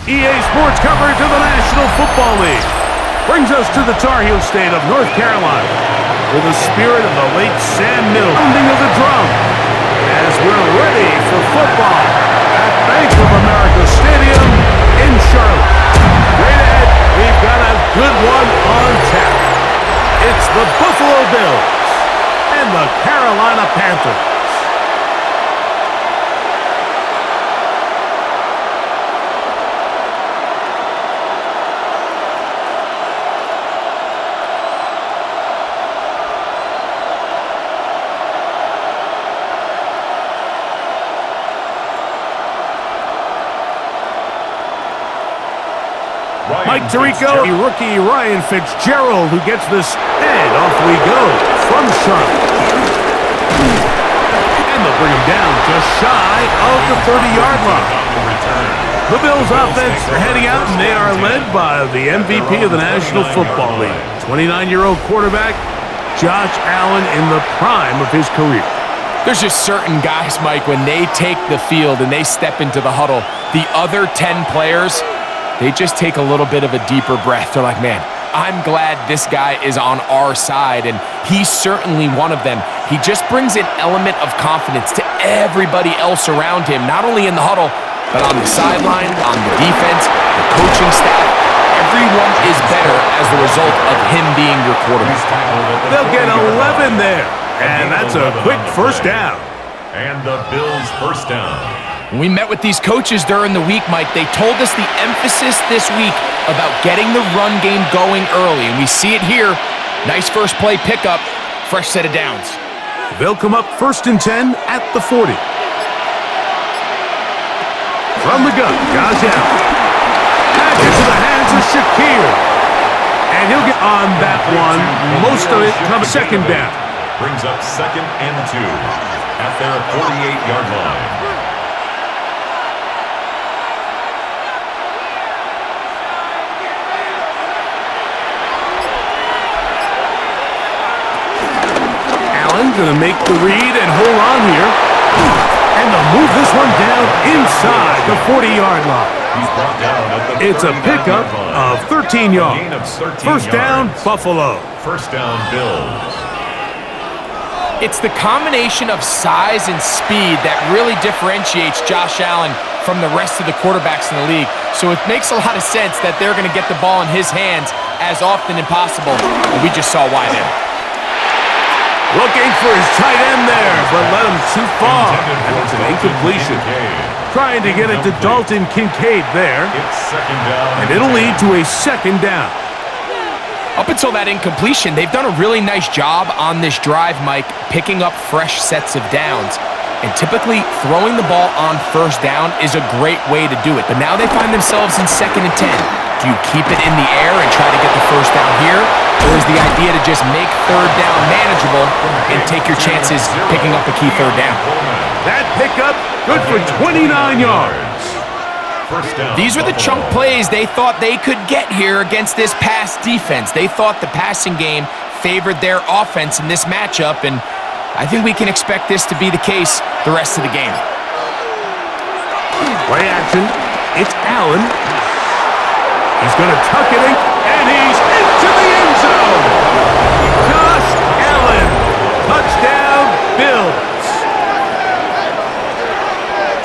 EA Sports coverage of the National Football League brings us to the Tar Heel state of North Carolina, with the spirit of the late Sam Mills, pounding of the drum, as we're ready for football at Bank of America Stadium in Charlotte. Straight ahead, we've got a good one on tap. It's the Buffalo Bills and the Carolina Panthers. Mike Tirico, rookie Ryan Fitzgerald, who gets this, and off we go from Charlotte. And they'll bring him down just shy of the 30-yard line. The Bills offense heading out, and they are led by the MVP of the National Football League, 29-year-old quarterback Josh Allen in the prime of his career. There's just certain guys, Mike, when they take the field and they step into the huddle, the other 10 players, they just take a little bit of a deeper breath. They're like, man, I'm glad this guy is on our side, and he's certainly one of them. He just brings an element of confidence to everybody else around him, not only in the huddle, but on the sideline, on the defense, the coaching staff. Everyone is better as the result of him being your quarterback. They'll get 11 there, and that's a quick first down. And the Bills' first down. When we met with these coaches during the week, Mike, they told us the emphasis this week about getting the run game going early, and we see it here. Nice first play pickup, fresh set of downs. They'll come up 1st and 10 at the 40. From the gun, Josh Allen. Back into the hands of Shakir. And he'll get on that one. Most of it comes second down. Brings up 2nd and 2 at their 48-yard line. Going to make the read and hold on here. And they'll move this one down inside the 40-yard line. He's brought down at the It's a pickup of 13 yards. First down, Buffalo. First down, Bills. It's the combination of size and speed that really differentiates Josh Allen from the rest of the quarterbacks in the league. So it makes a lot of sense that they're going to get the ball in his hands as often as possible. And we just saw why there. Looking for his tight end there, but led him too far. And it's an incompletion. Trying to get it to Dalton Kincaid there. It's 2nd down. And it'll lead to a 2nd down. Up until that incompletion, they've done a really nice job on this drive, Mike, picking up fresh sets of downs. And typically, throwing the ball on 1st down is a great way to do it. But now they find themselves in 2nd and 10. Do you keep it in the air and try to get the 1st down here? Or is the idea to just make 3rd down manageable and take your chances picking up a key 3rd down? That pickup, good for 29 yards. These were the chunk plays they thought they could get here against this pass defense. They thought the passing game favored their offense in this matchup, and I think we can expect this to be the case the rest of the game. Play action. It's Allen. He's going to tuck it in, and he's into the end zone. Josh Allen. Touchdown, Bills.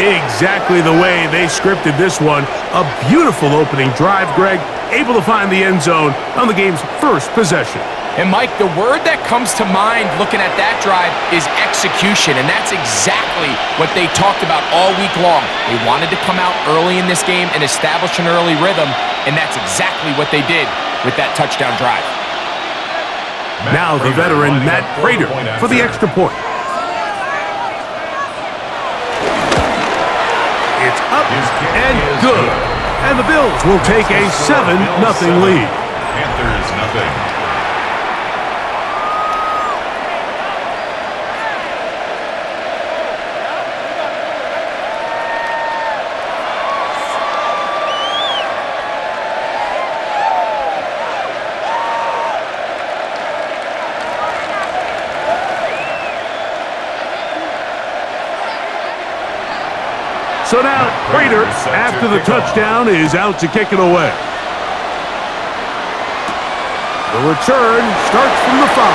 Exactly the way they scripted this one. A beautiful opening drive, Greg. Able to find the end zone on the game's first possession. And, Mike, the word that comes to mind looking at that drive is execution, and that's exactly what they talked about all week long. They wanted to come out early in this game and establish an early rhythm, and that's exactly what they did with that touchdown drive. Now the veteran Matt Prater for the extra point. It's up and good. And the Bills will take a 7-0 lead. Panthers nothing. So now, Prater, after the touchdown, is out to kick it away. The return starts from the 5.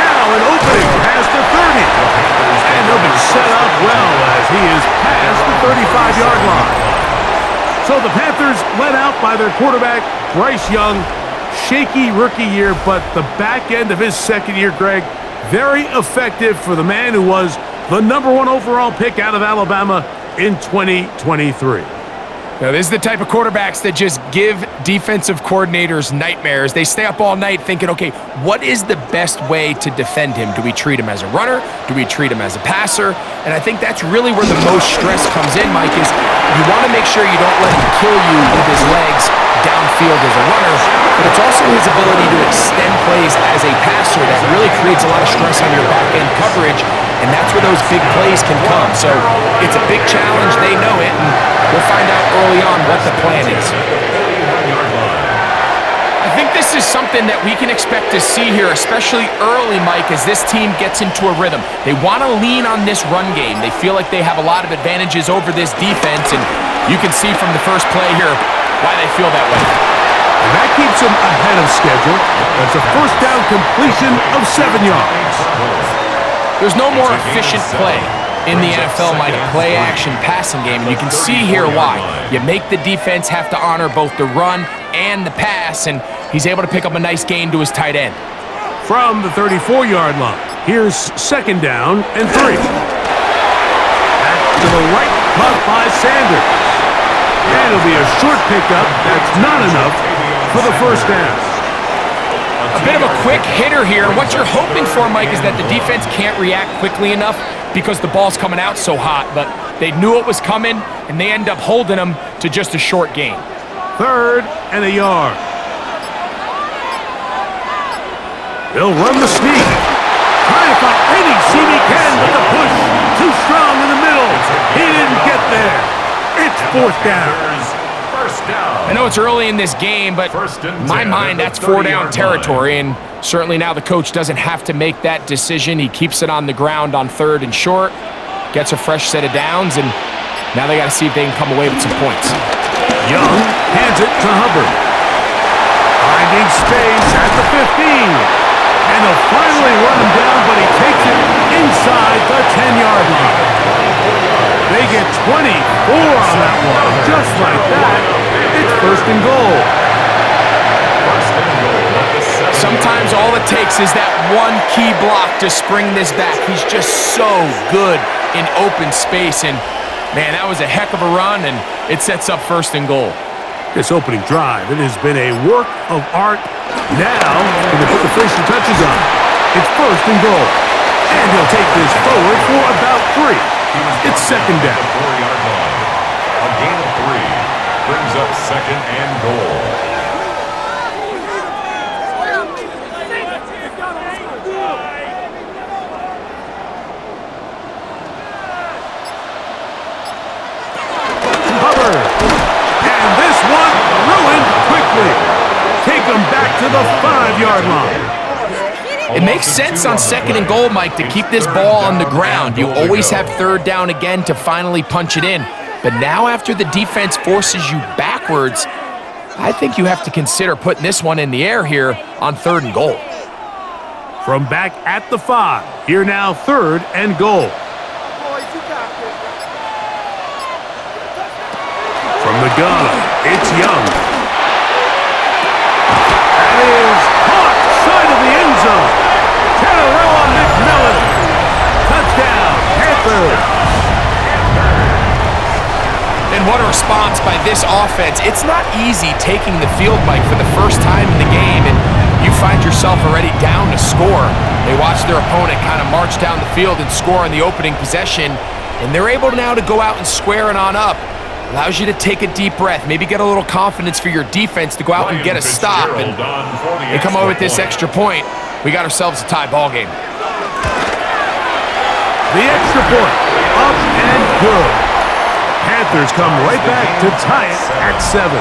Now an opening past the 30. And he'll be set up well as he is past the 35-yard line. So the Panthers led out by their quarterback, Bryce Young. Shaky rookie year, but the back end of his second year, Greg, very effective for the man who was the #1 overall pick out of Alabama in 2023. Now, this is the type of quarterbacks that just give defensive coordinators nightmares. They stay up all night thinking, okay, what is the best way to defend him? Do we treat him as a runner? Do we treat him as a passer? And I think that's really where the most stress comes in, Mike, is you want to make sure you don't let him kill you with his legs downfield as a runner, but it's also his ability to extend plays as a passer that really creates a lot of stress on your back-end coverage, and that's where those big plays can come. So it's a big challenge. They know it, and we'll find out early on what the plan is. I think this is something that we can expect to see here, especially early, Mike, as this team gets into a rhythm. They want to lean on this run game. They feel like they have a lot of advantages over this defense, and you can see from the first play here why they feel that way. And that keeps them ahead of schedule. That's a first down completion of 7 yards. There's no more efficient play in the NFL, Mike, play-action passing game, and you can see here why. You make the defense have to honor both the run and the pass, and he's able to pick up a nice gain to his tight end. From the 34-yard line, here's 2nd down and 3. Back to the right, caught by Sanders. And it'll be a short pickup. That's not enough for the first down. A bit of a quick hitter here. What you're hoping for, Mike, is that the defense can't react quickly enough because the ball's coming out so hot. But they knew it was coming, and they end up holding them to just a short gain. 3rd and a yard. He'll run the sneak. Trying to find any seam he can, but the push too strong in the middle. He didn't get there. It's 4th down. I know it's early in this game, but in my mind, that's 4-down territory, and certainly now the coach doesn't have to make that decision. He keeps it on the ground on 3rd and short, gets a fresh set of downs, and now they got to see if they can come away with some points. Young hands it to Hubbard. Finding space at the 15. And they'll finally run him down, but he takes it inside the 10-yard line. They get 24 on that one. Just like that, it's 1st and goal. Sometimes all it takes is that one key block to spring this back. He's just so good in open space, and man, that was a heck of a run, and it sets up 1st and goal. This opening drive, it has been a work of art. Now, when they put the finishing touches on, it's 1st and goal. And he'll take this forward for about 3. It's 2nd down. 4-yard line. A gain of 3 brings up 2nd and goal. Hubbard. And this one ruined quickly. Take them back to the 5-yard line. It makes sense on 2nd and goal, Mike, to keep this ball on the ground. You always have 3rd down again to finally punch it in. But now after the defense forces you backwards, I think you have to consider putting this one in the air here on 3rd and goal. From back at the 5, here now 3rd and goal. From the gun, it's Young. That is caught side of the end zone. Canarella McMillan. Touchdown, Panthers. And what a response by this offense. It's not easy taking the field, Mike, for the first time in the game, and you find yourself already down to score. They watch their opponent kind of march down the field and score on the opening possession, and they're able now to go out and square it on up. Allows you to take a deep breath, maybe get a little confidence for your defense to go out and get a stop, and they come over with this extra point. We got ourselves a tie ball game. The extra point, up and good. Panthers come right back to tie it at 7.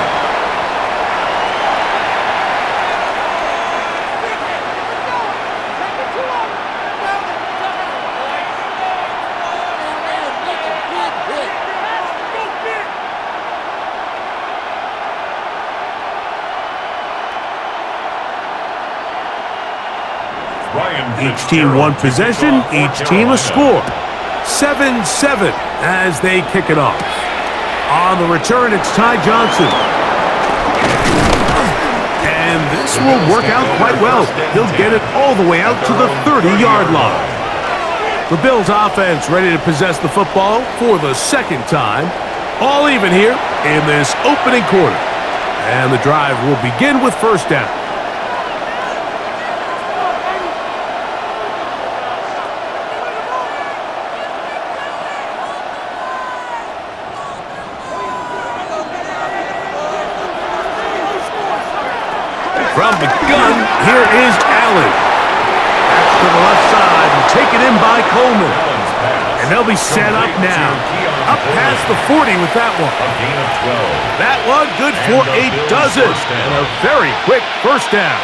Each team one possession, each team a score. 7-7 as they kick it off. On the return, it's Ty Johnson. And this will work out quite well. He'll get it all the way out to the 30-yard line. The Bills offense ready to possess the football for the second time. All even here in this opening quarter. And the drive will begin with first down. From the gun, here is Allen. Back to the left side and taken in by Coleman. And they'll be set up now. Up past the 40 with that one. That one good for a dozen. And a very quick first down.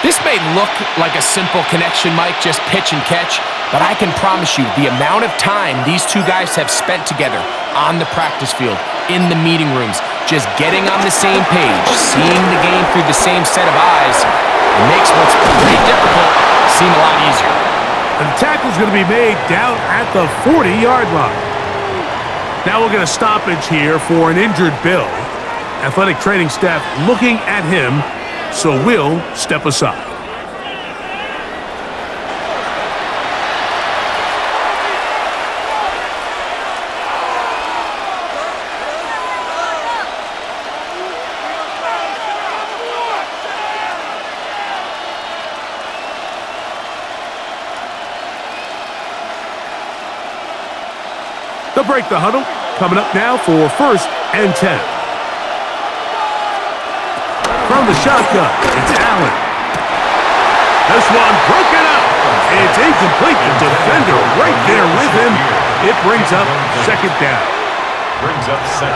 This may look like a simple connection, Mike, just pitch and catch, but I can promise you the amount of time these two guys have spent together on the practice field, in the meeting rooms, just getting on the same page, seeing the game through the same set of eyes, it makes what's pretty difficult seem a lot easier. And the tackle's going to be made down at the 40-yard line. Now we'll get a stoppage here for an injured Bill. Athletic training staff looking at him, so we'll step aside. They'll break the huddle. Coming up now for first and 10. From the shotgun, it's Allen. This one broken up. It's incomplete. The defender right there with him. It brings up second down.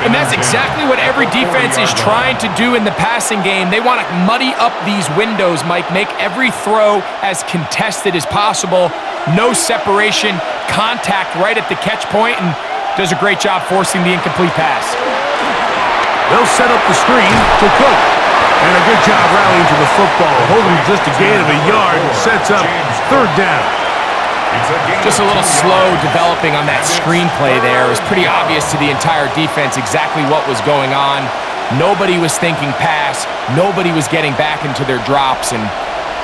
And that's exactly what every defense is trying to do in the passing game. They want to muddy up these windows, Mike, make every throw as contested as possible. No separation, contact right at the catch point, and does a great job forcing the incomplete pass. They'll set up the screen to Cook. And a good job rallying to the football, holding just a gain of a yard, and sets up third down. Just a little slow developing on that screenplay there. It was pretty obvious to the entire defense exactly what was going on. Nobody was thinking pass. Nobody was getting back into their drops, and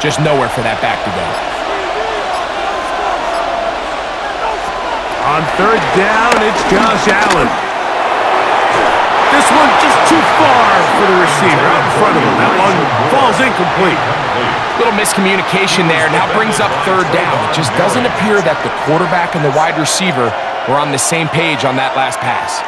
just nowhere for that back to go. On third down, it's Josh Allen. This one just too far for the receiver out in front of him. That one falls incomplete. Little miscommunication there. Now brings up third down. It just doesn't appear that the quarterback and the wide receiver were on the same page on that last pass.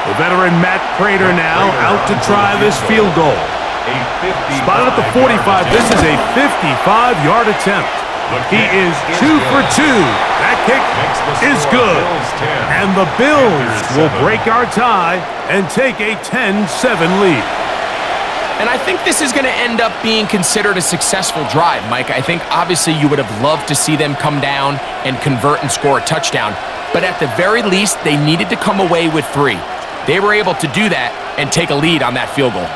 The veteran Matt Prater now out to try this field goal. Spotted at the 45. This is a 55-yard attempt. He is 2 for 2. That kick is good. And the Bills will break our tie and take a 10-7 lead. And I think this is going to end up being considered a successful drive, Mike. I think obviously you would have loved to see them come down and convert and score a touchdown. But at the very least, they needed to come away with 3. They were able to do that and take a lead on that field goal.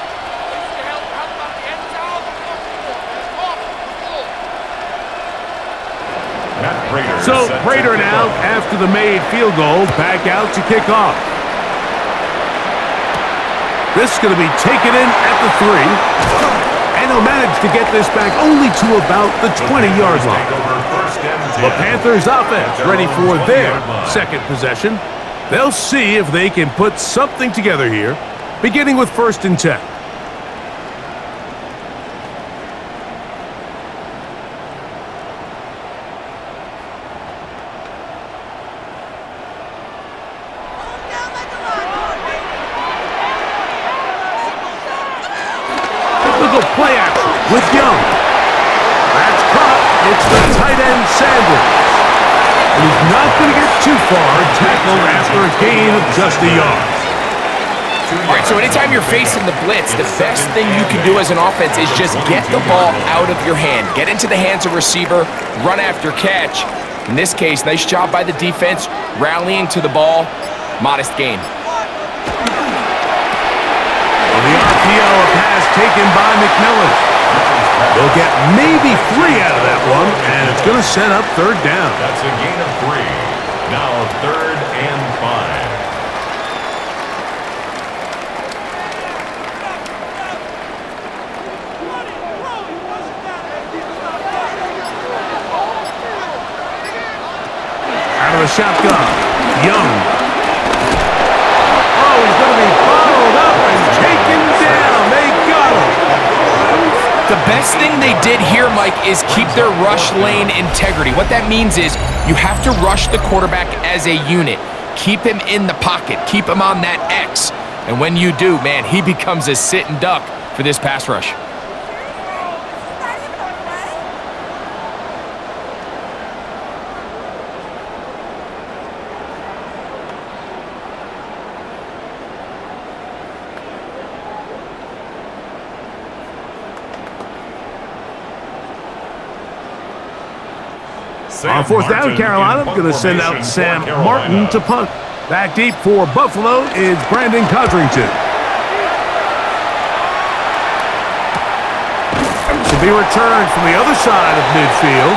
So Prater now, after the made field goal, back out to kick off. This is going to be taken in at the 3. And he'll manage to get this back only to about the 20-yard line. The Panthers offense ready for their second possession. They'll see if they can put something together here, beginning with first and 10. Play action with Young. That's caught. It's the tight end Sanders. And he's not going to get too far, tackled after a gain of just a yard. All right, so anytime you're facing the blitz, the best thing you can do as an offense is just get the ball out of your hand. Get into the hands of receiver, run after catch. In this case, nice job by the defense, rallying to the ball. Modest gain. the RPO, a pass taken by McMillan. They'll get maybe 3 out of that one, and it's going to set up third down. That's a gain of 3. Now 3rd and 5. Out of the shotgun, Young. Oh, he's going to be followed up and taken down. They got him. The best thing they did here, Mike, is keep their rush lane integrity. What that means is you have to rush the quarterback as a unit. Keep him in the pocket. Keep him on that X. And when you do, man, he becomes a sit and duck for this pass rush. On 4th down, Carolina going to send out Sam Martin to punt. Back deep for Buffalo is Brandon Codrington. Should be returned from the other side of midfield.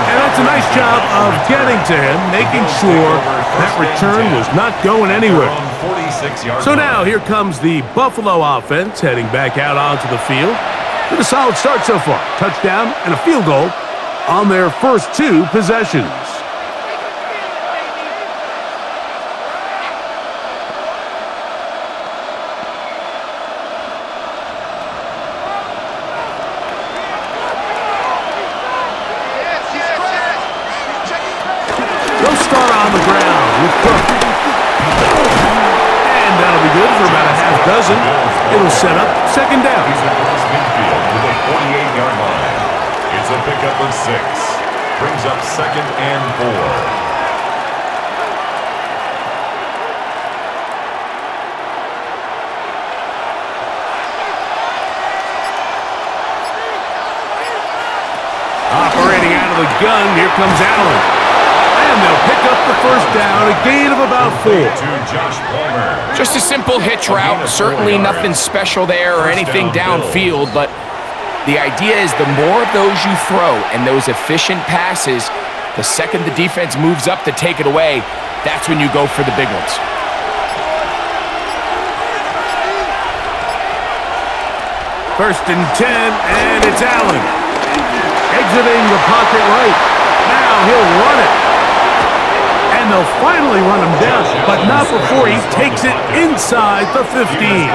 And that's a nice job of getting to him, making sure that return was not going anywhere. So now here comes the Buffalo offense heading back out onto the field. With a solid start so far. Touchdown and a field goal on their first 2 possessions. They'll start on the ground with Cook. And that'll be good for about a half dozen. It'll set up second down. He's across midfield with a 48-yard line. It's a pickup of 6. Brings up 2nd and 4. Operating out of the gun, here comes Allen. And they'll pick up the first down, a gain of about 4. Just a simple hitch route. Certainly nothing special there or anything downfield, but the idea is the more of those you throw and those efficient passes, the second the defense moves up to take it away, that's when you go for the big ones. First and 10, and it's Allen. Exiting the pocket right. Now he'll run it. And they'll finally run him down, but not before he takes it inside the 15.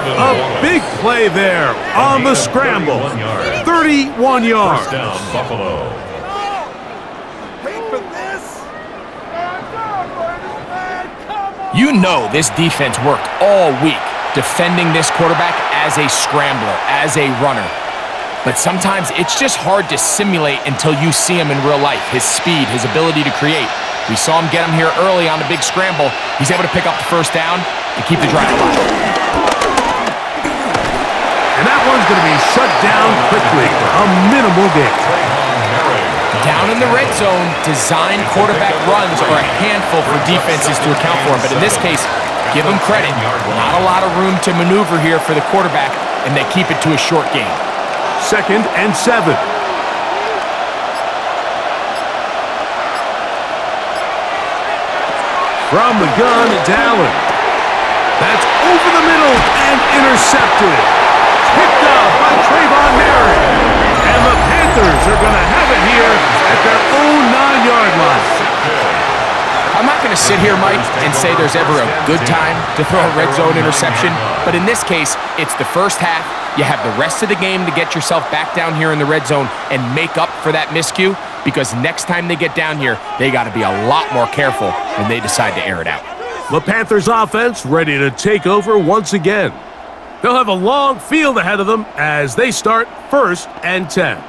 A big play there on the scramble. 31 yards. Down, Buffalo. You know this defense worked all week defending this quarterback as a scrambler, as a runner. But sometimes it's just hard to simulate until you see him in real life, his speed, his ability to create. We saw him get him here early on the big scramble. He's able to pick up the first down and keep the drive alive. And that one's going to be shut down quickly. A minimal gain. Down in the red zone, design quarterback runs are a handful for defenses to account for. But in this case, give them credit. Not a lot of room to maneuver here for the quarterback, and they keep it to a short game. 2nd and 7. From the gun, it's Allen. That's over the middle and intercepted. Picked up by Trayvon Merritt. And the Panthers are going to have it here at their own 9-yard line. I'm not going to sit here, Mike, and say there's ever a good time to throw a red zone interception, but in this case, it's the first half. You have the rest of the game to get yourself back down here in the red zone and make up for that miscue, because next time they get down here, they got to be a lot more careful when they decide to air it out. The Panthers offense ready to take over once again. They'll have a long field ahead of them as they start 1st and 10.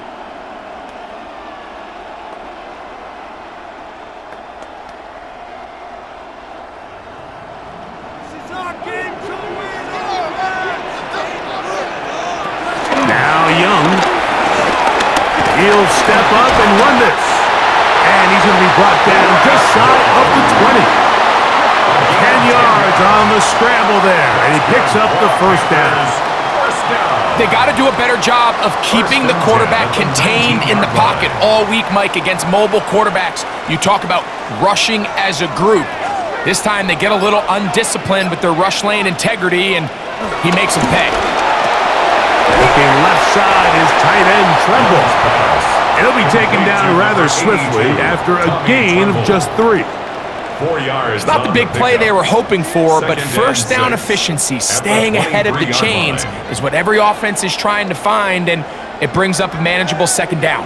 Young. He'll step up and run this. And he's going to be brought down just shy of the 20. 10 yards yards on the scramble there, and he picks up the first down. They got to do a better job of keeping the quarterback contained in the pocket all week, Mike, against mobile quarterbacks. You talk about rushing as a group. This time they get a little undisciplined with their rush lane integrity, and he makes them pay. Looking left side, his tight end Tremble. He'll be taken down rather swiftly after a gain of just 3. 4 yards. It's not the big play they were hoping for, but first down efficiency, staying ahead of the chains, is what every offense is trying to find, and it brings up a manageable second down.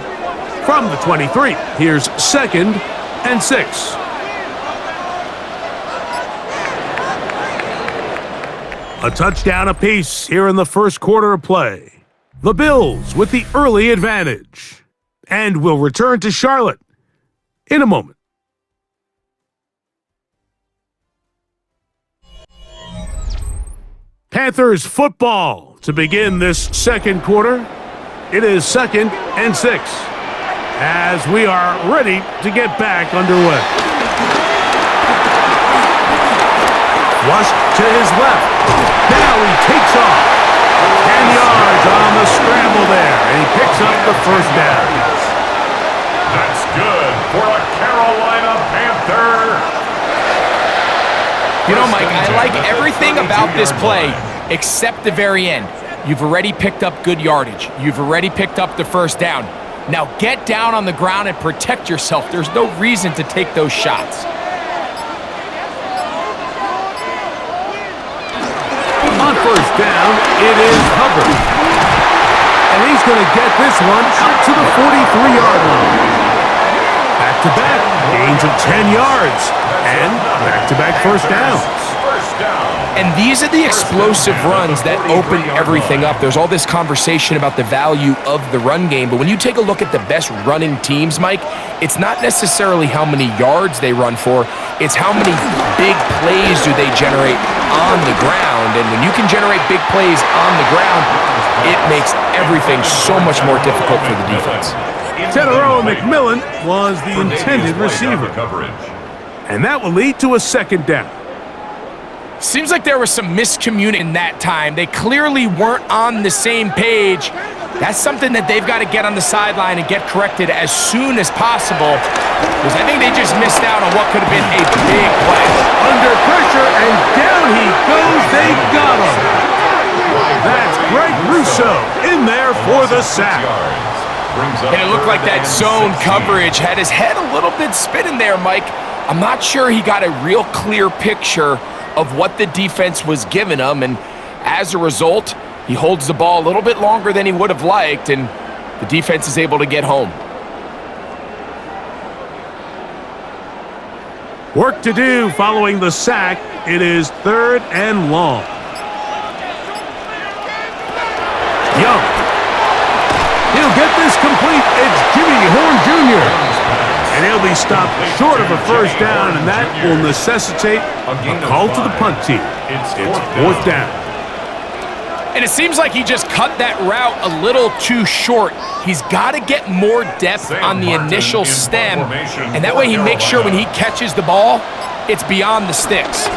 From the 23, here's 2nd and 6. A touchdown apiece here in the first quarter of play. The Bills with the early advantage. And will return to Charlotte in a moment. Panthers football to begin this second quarter. It is 2nd and 6 as we are ready to get back underway. Flushed to his left. Now he takes off. 10 yards on the scramble there, and he picks up the first down. That's good for a Carolina Panther. You know, Mike, I like everything about this play except the very end. You've already picked up good yardage. You've already picked up the first down. Now get down on the ground and protect yourself. There's no reason to take those shots. On first down, it is Hubbard. And he's going to get this one out to the 43-yard line. Back-to-back, gains of 10 yards, and back-to-back first downs. And these are the explosive runs that open everything up. There's all this conversation about the value of the run game, but when you take a look at the best running teams, Mike, it's not necessarily how many yards they run for, it's how many big plays do they generate on the ground. And when you can generate big plays on the ground, it makes everything so much more difficult for the defense. Tedero McMillan was the intended receiver. And that will lead to a second down. Seems like there was some miscommunication that time. They clearly weren't on the same page. That's something that they've got to get on the sideline and get corrected as soon as possible, because I think they just missed out on what could have been a big play. Under pressure, and down he goes. They got him. That's Greg Russo in there for the sack. And it looked like that zone coverage had his head a little bit spinning there, Mike. I'm not sure he got a real clear picture of what the defense was giving him, and as a result, he holds the ball a little bit longer than he would have liked, and the defense is able to get home. Work to do following the sack. It is 3rd and long. Young. He'll get this complete. It's Jimmy Horn Jr. And he'll be stopped short of a first down, and that will necessitate a call to the punt team. It's 4th down. And it seems like he just cut that route a little too short. He's got to get more depth on the initial stem, and that way he makes sure when he catches the ball, it's beyond the sticks.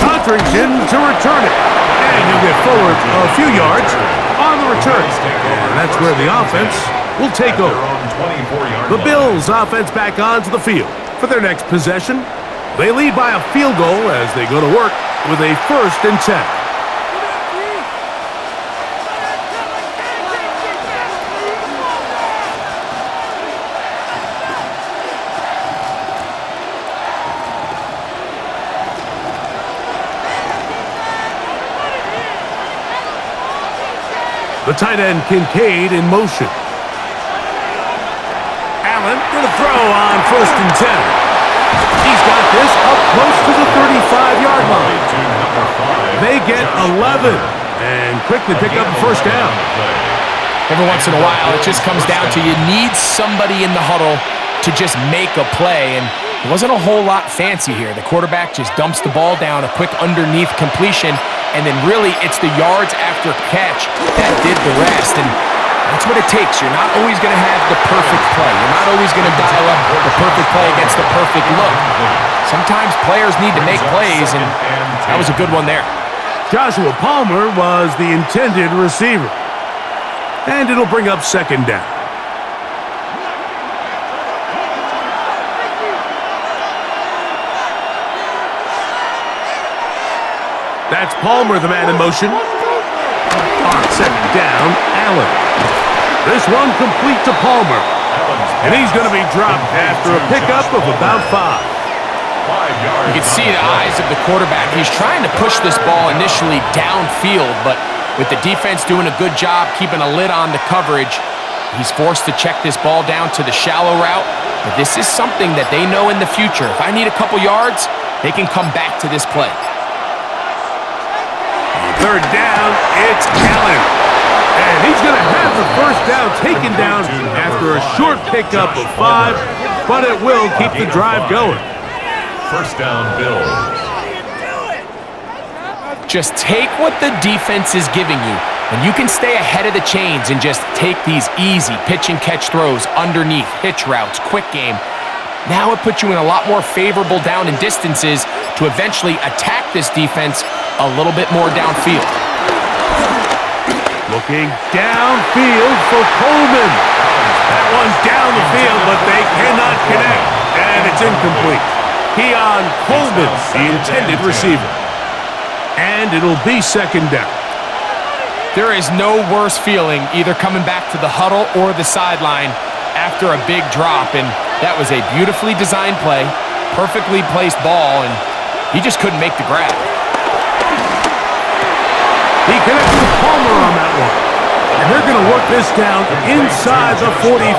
Codrington to return it. And he'll get forward a few yards on the return. And that's where the offense will take over. The Bills offense back onto the field for their next possession. They lead by a field goal as they go to work with a 1st and 10. The tight end Kincaid in motion. Allen going to throw on 1st and 10. He's got this up close to the 35-yard line. They get 11 and quickly pick up the first down. Every once in a while, it just comes down to you need somebody in the huddle to just make a play, and it wasn't a whole lot fancy here. The quarterback just dumps the ball down, a quick underneath completion, and then really it's the yards after catch that did the rest. And That's what it takes. You're not always going to have the perfect play. You're not always going to dial up the perfect play against the perfect look. Sometimes players need to make plays, and that was a good one there. Joshua Palmer was the intended receiver. And it'll bring up second down. That's Palmer, the man in motion. On second down, Allen. This one complete to Palmer. And he's going to be dropped after a pickup of about 5. You can see the eyes of the quarterback. He's trying to push this ball initially downfield, but with the defense doing a good job keeping a lid on the coverage, he's forced to check this ball down to the shallow route. But this is something that they know in the future. If I need a couple yards, they can come back to this play. Third down, it's Allen. And he's going to have the first down taken down after a short pickup of 5, but it will keep the drive going. First down, Bills. Just take what the defense is giving you, and you can stay ahead of the chains and just take these easy pitch and catch throws underneath, hitch routes, quick game. Now it puts you in a lot more favorable down and distances to eventually attack this defense a little bit more downfield. Looking downfield for Coleman. That one's down the field, but they cannot connect, and it's incomplete. Keon Coleman, the intended receiver. And it'll be second down. There is no worse feeling either coming back to the huddle or the sideline after a big drop, and that was a beautifully designed play, perfectly placed ball, and he just couldn't make the grab. He connected with Palmer on that one. And they're going to work this down inside the 45.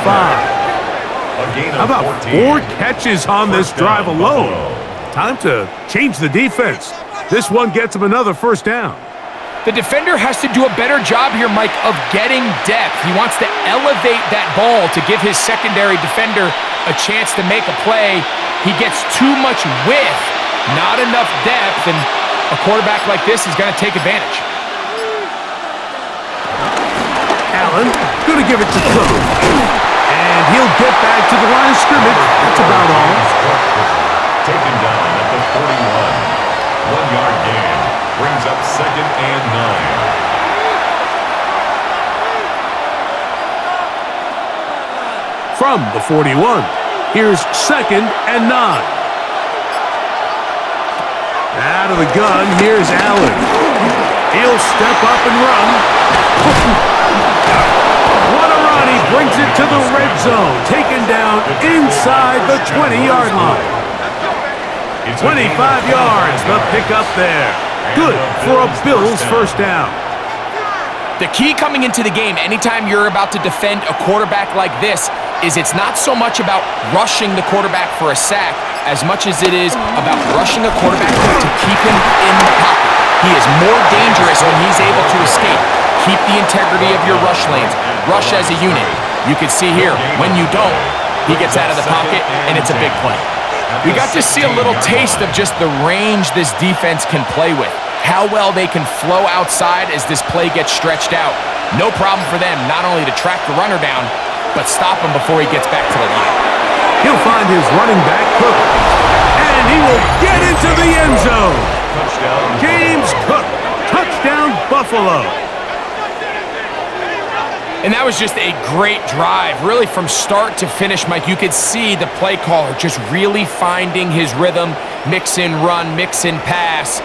How about 4 catches on this drive alone? Time to change the defense. This one gets him another first down. The defender has to do a better job here, Mike, of getting depth. He wants to elevate that ball to give his secondary defender a chance to make a play. He gets too much width, not enough depth, and a quarterback like this is going to take advantage. Allen going to give it to Cook. And he'll get back to the line of scrimmage. That's about all. Taken down at the 41. 1-yard gain. Brings up second and 9. From the 41, here's second and 9. Out of the gun, here's Allen. He'll step up and run. What a run. He brings it to the red zone. Taken down inside the 20-yard line. 25 yards, the pickup there. Good for a Bills first down. The key coming into the game, anytime you're about to defend a quarterback like this, is it's not so much about rushing the quarterback for a sack as much as it is about rushing a quarterback to keep him in the pocket. He is more dangerous when he's able to escape. Keep the integrity of your rush lanes. Rush as a unit. You can see here, when you don't, he gets out of the pocket, and it's a big play. We got to see a little taste of just the range this defense can play with. How well they can flow outside as this play gets stretched out. No problem for them not only to track the runner down, but stop him before he gets back to the line. He'll find his running back, Cook. And he will get into the end zone. James Cook. Touchdown, Buffalo. And that was just a great drive, really from start to finish, Mike. You could see the play caller just really finding his rhythm, mix in run, mix in pass.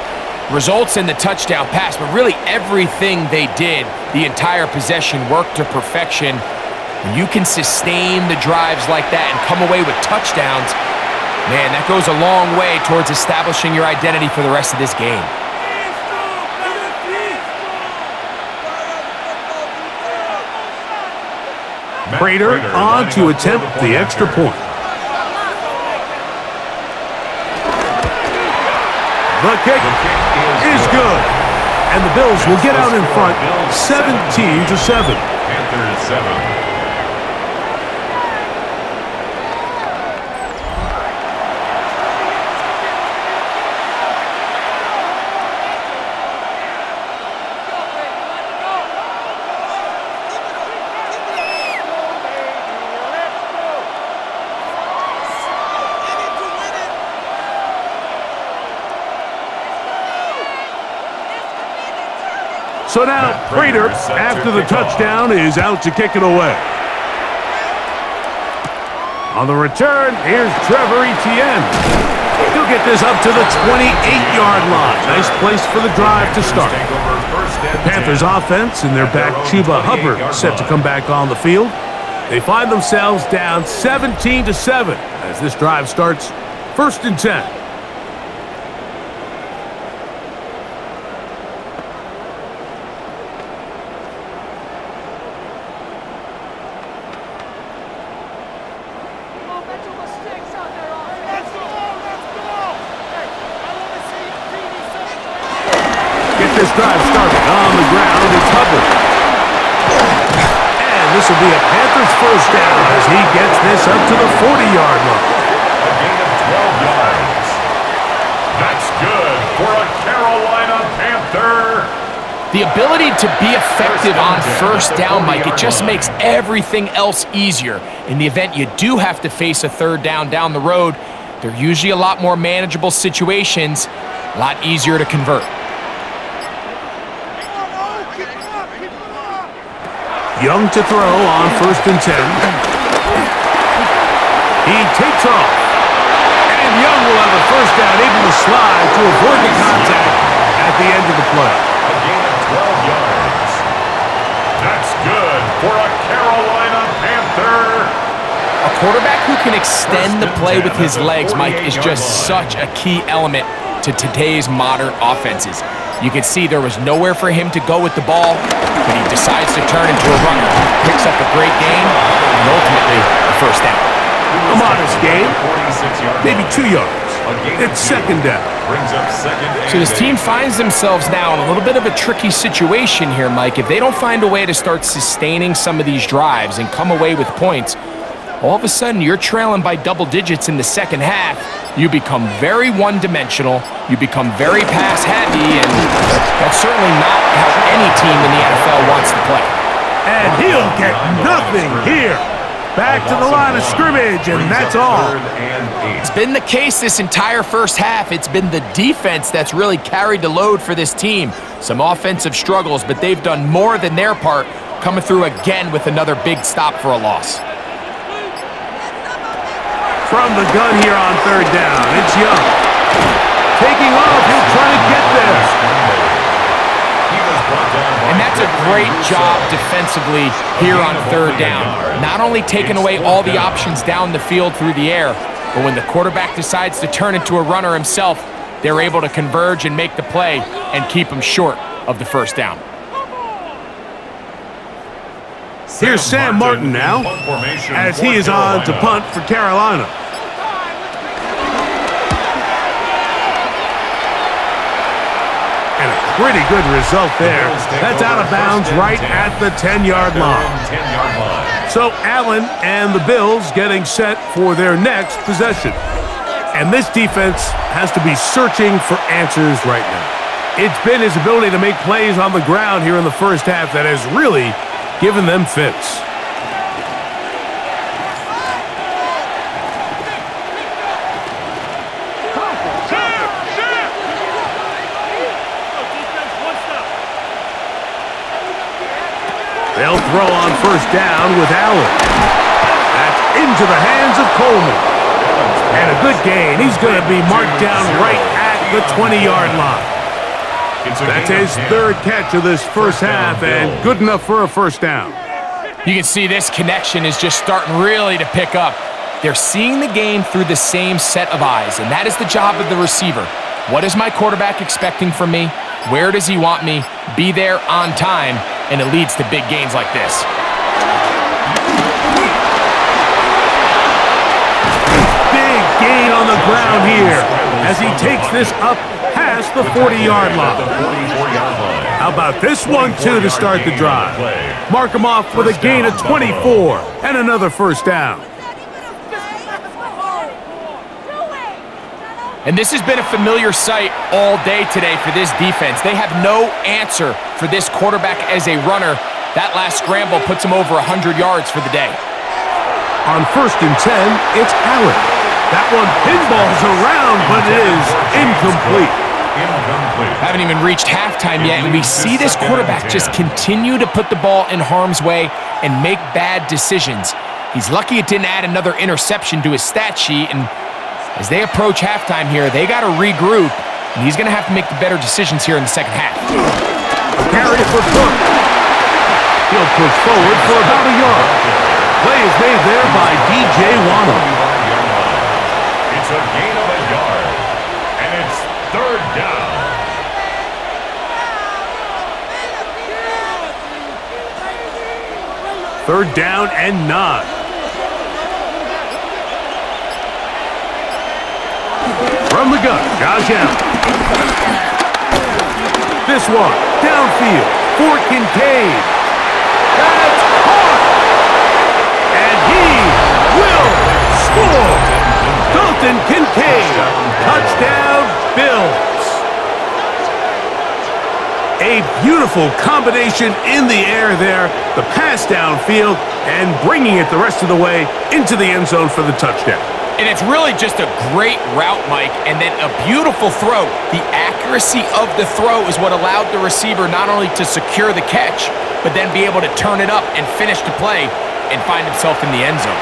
Results in the touchdown pass, but really everything they did, the entire possession worked to perfection. When you can sustain the drives like that and come away with touchdowns, man, that goes a long way towards establishing your identity for the rest of this game. Prater on to attempt the extra point. The kick is good. And the Bills will get out in front 17-7. Panthers 7. So now, Prater, after the touchdown, is out to kick it away. On the return, here's Trevor Etienne. He'll get this up to the 28-yard line. Nice place for the drive to start. The Panthers offense and their back Chuba Hubbard set to come back on the field. They find themselves down 17-7 as this drive starts 1st and 10. This drive started on the ground. It's Hubbard. And this will be a Panthers first down as he gets this up to the 40-yard line. A gain of 12 yards. That's good for a Carolina Panther. The ability to be effective on first down, Mike, it just makes everything else easier. In the event you do have to face a third down the road, they're usually a lot more manageable situations, a lot easier to convert. Young to throw on 1st and 10. He takes off. And Young will have a first down, able to slide to avoid the contact at the end of the play. A gain of 12 yards. That's good for a Carolina Panther. A quarterback who can extend the play with his legs, Mike, is just such a key element to today's modern offenses. You can see there was nowhere for him to go with the ball, but he decides to turn into a runner. Picks up a great gain, and ultimately a first down. A modest gain, maybe 2 yards. It's 2nd down. So this team finds themselves now in a little bit of a tricky situation here, Mike. If they don't find a way to start sustaining some of these drives and come away with points, all of a sudden you're trailing by double digits in the second half. You become very one-dimensional, you become very pass-happy, and that's certainly not how any team in the NFL wants to play. And he'll get nothing here. Back to the line of scrimmage, and that's all. It's been the case this entire first half. It's been the defense that's really carried the load for this team. Some offensive struggles, but they've done more than their part, coming through again with another big stop for a loss. From the gun here on 3rd down, it's Young. Taking off, he'll try to get there. And that's a great job defensively here on 3rd down. Not only taking away all the options down the field through the air, but when the quarterback decides to turn into a runner himself, they're able to converge and make the play and keep him short of the first down. Here's Sam Martin now, as he is on to punt for Carolina. And a pretty good result there. That's out of bounds right at the 10-yard line. So Allen and the Bills getting set for their next possession. And this defense has to be searching for answers right now. It's been his ability to make plays on the ground here in the first half that has really given them fits. They'll throw on 1st down with Allen. That's into the hands of Coleman. And a good gain. He's going to be marked down right at the 20-yard line. That's his 3rd catch of this first half, and good enough for a first down. You can see this connection is just starting really to pick up. They're seeing the game through the same set of eyes, and that is the job of the receiver. What is my quarterback expecting from me? Where does he want me? Be there on time, and it leads to big gains like this. Big gain on the ground here as he takes this up past the 40-yard line. How about this one, too, to start the drive? Mark him off with a gain of 24 and another first down. And this has been a familiar sight all day today for this defense. They have no answer for this quarterback as a runner. That last scramble puts him over 100 yards for the day. On 1st and 10, it's Allen. That one pinballs around, but it is incomplete. incomplete. Haven't even reached halftime yet, and we see this quarterback just continue to put the ball in harm's way and make bad decisions. He's lucky it didn't add another interception to his stat sheet, and as they approach halftime here, they got to regroup, and he's going to have to make the better decisions here in the second half. Carry for Cook. He'll push forward for about a yard. Play is made there by DJ Wano. It's a gain of a yard, and it's third down. Third down and 9. From the gun, Josh Allen. This one, downfield, for Kincaid. That's caught! And he will score! Dalton Kincaid, touchdown, Bills. A beautiful combination in the air there, the pass downfield, and bringing it the rest of the way into the end zone for the touchdown. And it's really just a great route, Mike, and then a beautiful throw. The accuracy of the throw is what allowed the receiver not only to secure the catch, but then be able to turn it up and finish the play and find himself in the end zone.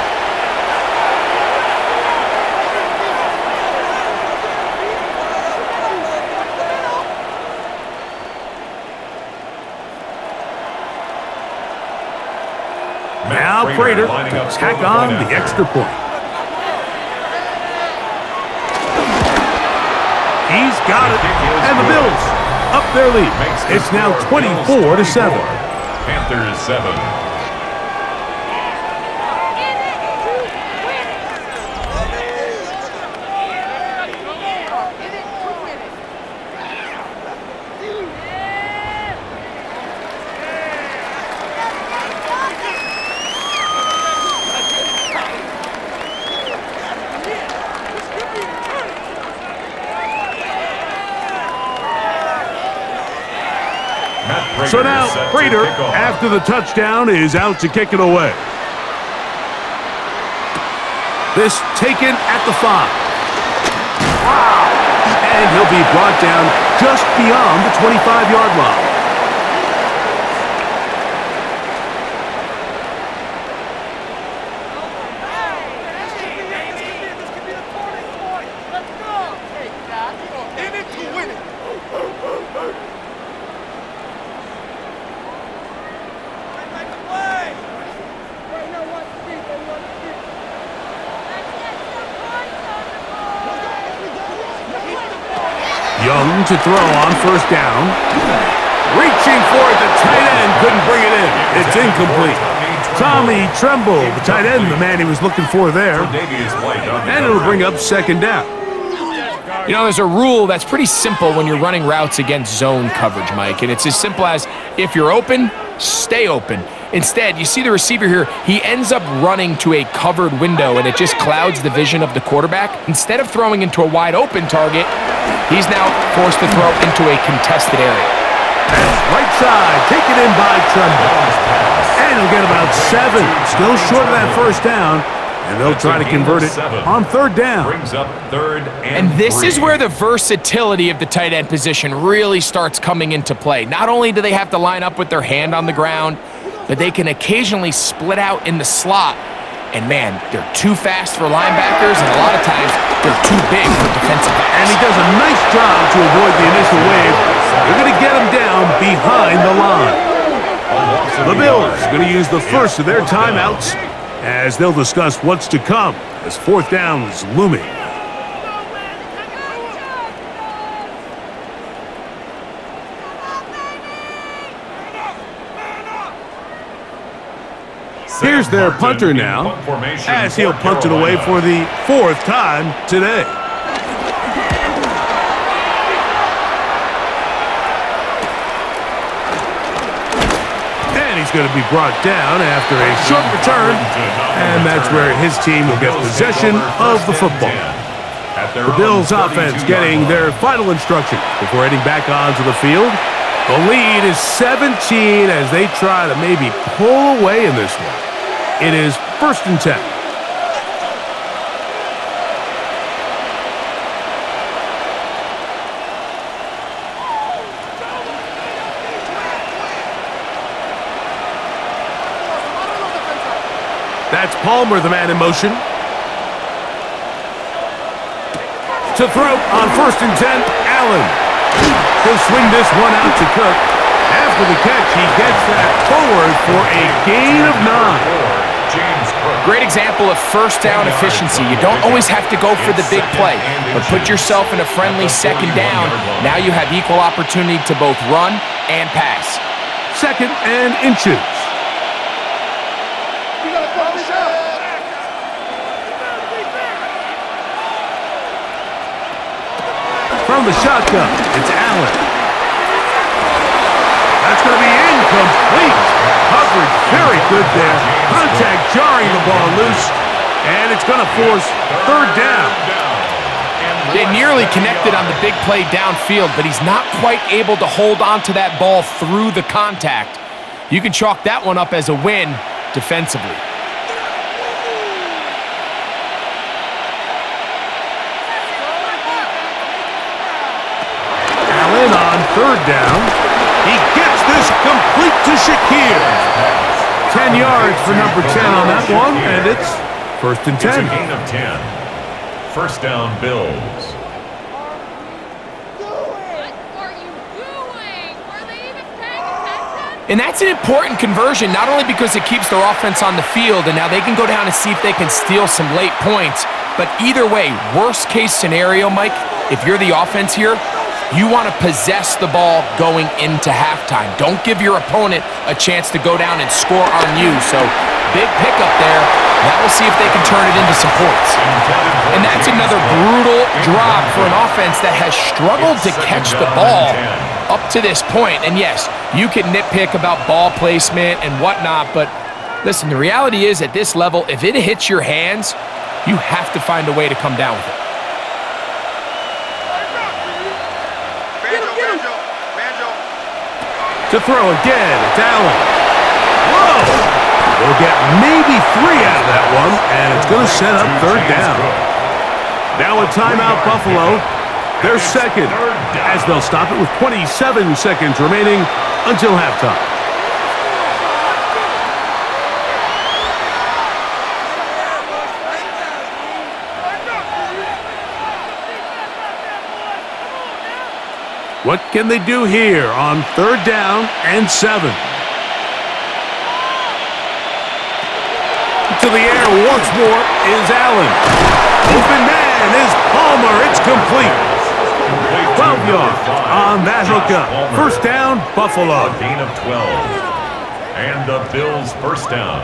Now Prater to tack on the extra point. He's got it, and the Bills up their lead. It's now 24-7. Panthers 7. So now Prater, after the touchdown, is out to kick it away. This taken at the 5. Wow! And he'll be brought down just beyond the 25-yard line. Young to throw on first down. Reaching for it, the tight end couldn't bring it in. It's incomplete. Tommy Tremble, the tight end, the man he was looking for there. And it'll bring up second down. You know, there's a rule that's pretty simple when you're running routes against zone coverage, Mike, and it's as simple as if you're open, stay open. Instead, you see the receiver here, he ends up running to a covered window, and it just clouds the vision of the quarterback. Instead of throwing into a wide open target, he's now forced to throw into a contested area. That's right side, taken in by Tremble. And he'll get about 7. Still short of that first down. And they'll try to convert it on third down. Brings up third and this is where the versatility of the tight end position really starts coming into play. Not only do they have to line up with their hand on the ground, but they can occasionally split out in the slot. And man, they're too fast for linebackers, and a lot of times they're too big for defensive backs. And he does a nice job to avoid the initial wave. They're going to get him down behind the line. The Bills going to use the first of their timeouts as they'll discuss what's to come as fourth down is looming. Here's their punter now, as he'll punt it away for the 4th time today. And he's going to be brought down after a short return, and that's where his team will get possession of the football. The Bills offense getting their final instructions before heading back onto the field. The lead is 17 as they try to maybe pull away in this one. It is 1st and 10. Palmer, the man in motion. To throw on 1st and 10, Allen. He'll swing this one out to Cook. After the catch, he gets that forward for a gain of 9. Great example of first down efficiency. You don't always have to go for the big play, but put yourself in a friendly 2nd down. Now you have equal opportunity to both run and pass. 2nd and inches. From the shotgun, it's Allen. That's going to be incomplete. Coverage very good there. Contact jarring the ball loose, and it's going to force 3rd down. They nearly connected on the big play downfield, but he's not quite able to hold on to that ball through the contact. You can chalk that one up as a win defensively. Allen on 3rd down. He gets this complete to Shakir. 10 yards for number 10 on that one, and it's 1st and 10. It's a gain of 10. 1st down, Bills. And that's an important conversion, not only because it keeps their offense on the field, and now they can go down and see if they can steal some late points, but either way, worst case scenario, Mike, if you're the offense here, you want to possess the ball going into halftime. Don't give your opponent a chance to go down and score on you. So big pickup there. Now we'll see if they can turn it into some points. And that's another brutal drop for an offense that has struggled to catch the ball up to this point. And yes, you can nitpick about ball placement and whatnot, but listen, the reality is at this level, if it hits your hands, you have to find a way to come down with it. To throw again, it's Allen. Whoa! They'll get maybe 3 out of that one, and it's going to set up 3rd down. Now a timeout, Buffalo. Their 2nd, as they'll stop it with 27 seconds remaining until halftime. What can they do here on 3rd down and 7? To the air once more is Allen. Open man is Palmer. It's complete. 12 yards on that hookup. 1st down, Buffalo. A gain of 12. And the Bills' 1st down.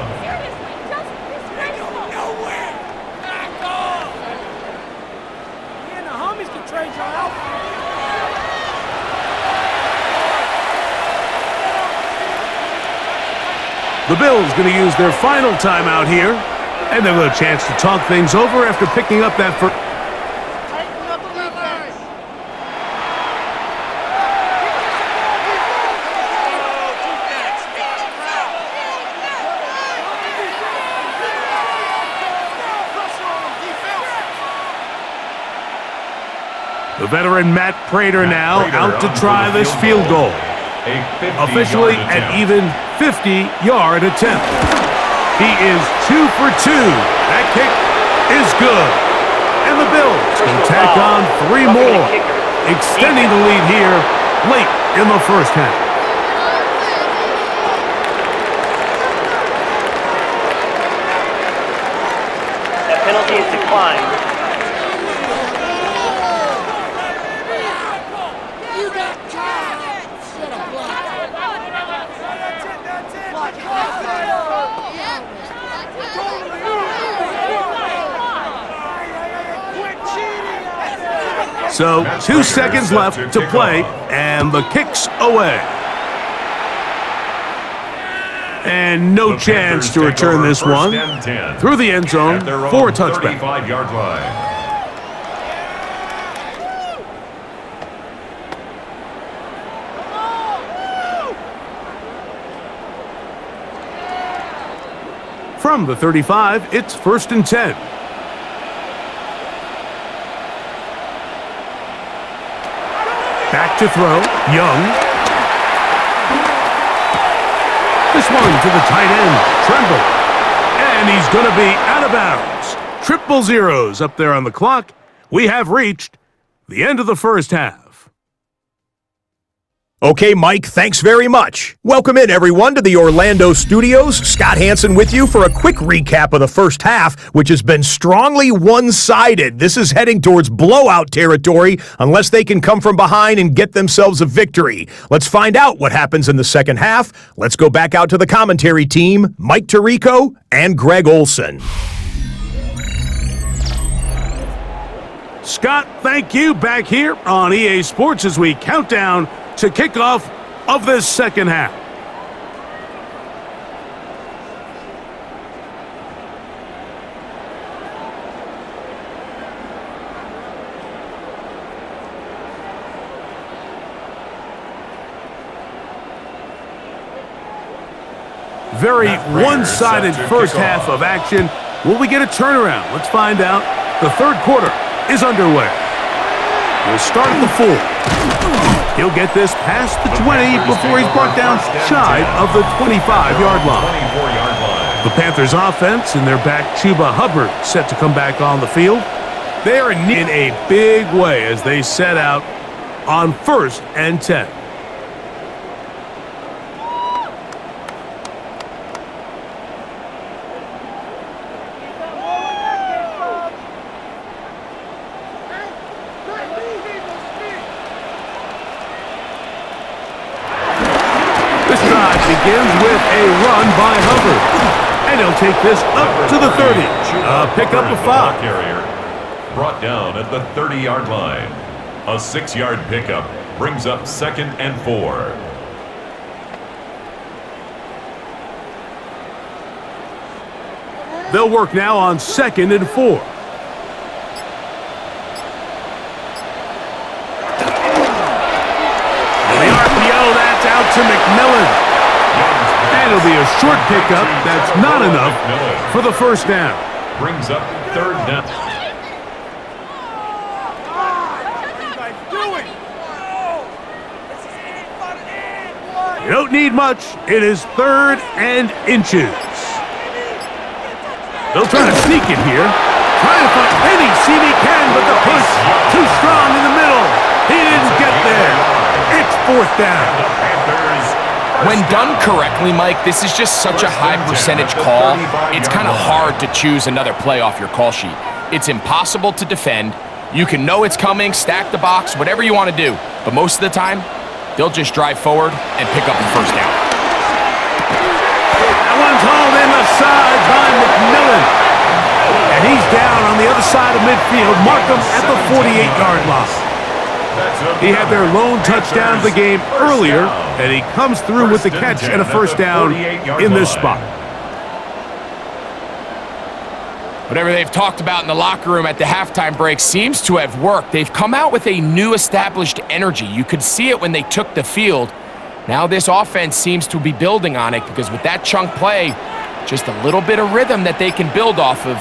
The Bills going to use their final timeout here, and they'll have a chance to talk things over after picking up that first. The veteran Matt Prater now out to try this field goal. Officially an even 50-yard attempt. He is 2 for 2. That kick is good. And the Bills can tack on 3 more, extending the lead here late in the 1st half. That penalty is declined. So 2 seconds left to play, and the kick's away. And no chance to return this one through the end zone for a touchback. 35-yard line. From the 35, it's 1st and 10. Back to throw, Young. This one to the tight end, Tremble. And he's going to be out of bounds. Triple zeros up there on the clock. We have reached the end of the first half. Okay, Mike, thanks very much. Welcome in, everyone, to the Orlando studios. Scott Hansen with you for a quick recap of the first half, which has been strongly one-sided. This is heading towards blowout territory unless they can come from behind and get themselves a victory. Let's find out what happens in the second half. Let's go back out to the commentary team, Mike Tirico and Greg Olson. Scott, thank you. Back here on EA Sports as we count down to kickoff of this second half. Very one-sided first half of action. Will we get a turnaround? Let's find out. The third quarter is underway. We'll start at the 4. He'll get this past the 20 before he's brought down shy of the 25-yard line. The Panthers offense and their back Chuba Hubbard set to come back on the field. They are in a big way as they set out on 1st and 10. Begins with a run by Hubbard. And he'll take this up to the 30. Pick up a 5. Carrier brought down at the 30-yard line. A 6-yard pickup brings up 2nd and 4. They'll work now on 2nd and 4. And the RPO, that's out to McMillan. And it'll be a short pickup. That's not enough for the first down. Brings up 3rd down. You don't need much. It is 3rd and inches. They'll try to sneak it here. Trying to find any seam he can, but the push too strong in the middle. He didn't get there. It's 4th down. When done correctly, Mike, this is just such a high percentage call. It's kind of hard to choose another play off your call sheet. It's impossible to defend. You can know it's coming, stack the box, whatever you want to do. But most of the time, they'll just drive forward and pick up the first down. That one's hauled in the side by McMillan. And he's down on the other side of midfield. Mark him at the 48-yard line. He had their lone touchdown of the game earlier, and he comes through with the catch and a first down in this spot. Whatever they've talked about in the locker room at the halftime break seems to have worked. They've come out with a new established energy. You could see it when they took the field. Now this offense seems to be building on it because with that chunk play, just a little bit of rhythm that they can build off of.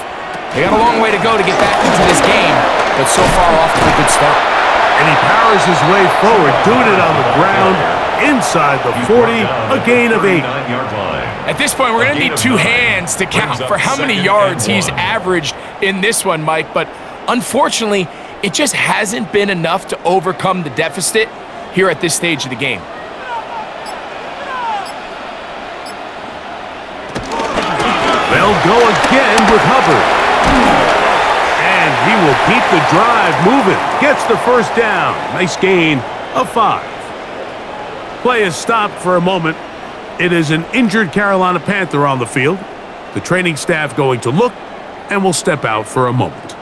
They got a long way to go to get back into this game, but so far off to a good start. And he powers his way forward, doing it on the ground, inside the 40, a gain of 8. At this point, we're going to need 2 hands to count for how many yards he's averaged in this one, Mike. But unfortunately, it just hasn't been enough to overcome the deficit here at this stage of the game. They'll go again with Hubbard. And he will keep the drive moving. Gets the first down. Nice gain of 5. Play is stopped for a moment. It is an injured Carolina Panther on the field. The training staff going to look and will step out for a moment.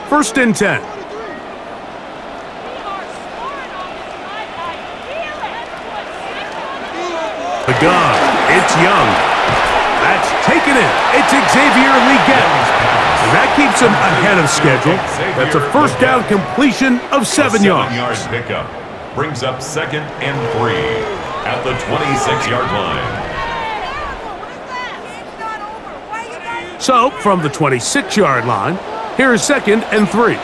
First and 10. The gun. It's Young. That's taken it. It's Xavier Legette. And that keeps him ahead of schedule. That's a first down completion of 7 yards. 7-yard pickup brings up 2nd and 3 at the 26-yard line. So, from the 26-yard line, here is 2nd and 3.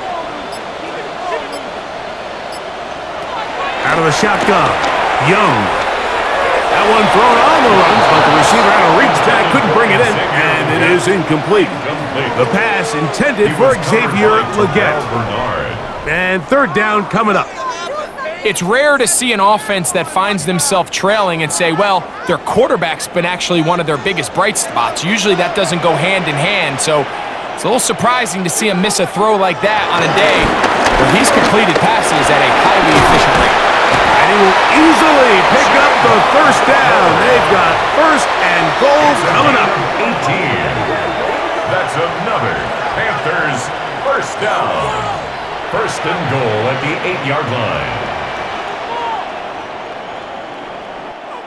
Out of the shotgun, Young. That one thrown on the runs, but the receiver had a reach tag, couldn't bring it in, and it is incomplete. The pass intended for Xavier Legette. And 3rd down coming up. It's rare to see an offense that finds themselves trailing and say, well, their quarterback's been actually one of their biggest bright spots. Usually that doesn't go hand in hand, so it's a little surprising to see him miss a throw like that on a day where he's completed passes at a highly efficient rate. And he will easily pick up the 1st down. They've got 1st and goals coming up. 18. That's another Panthers 1st down. 1st and goal at the 8-yard line.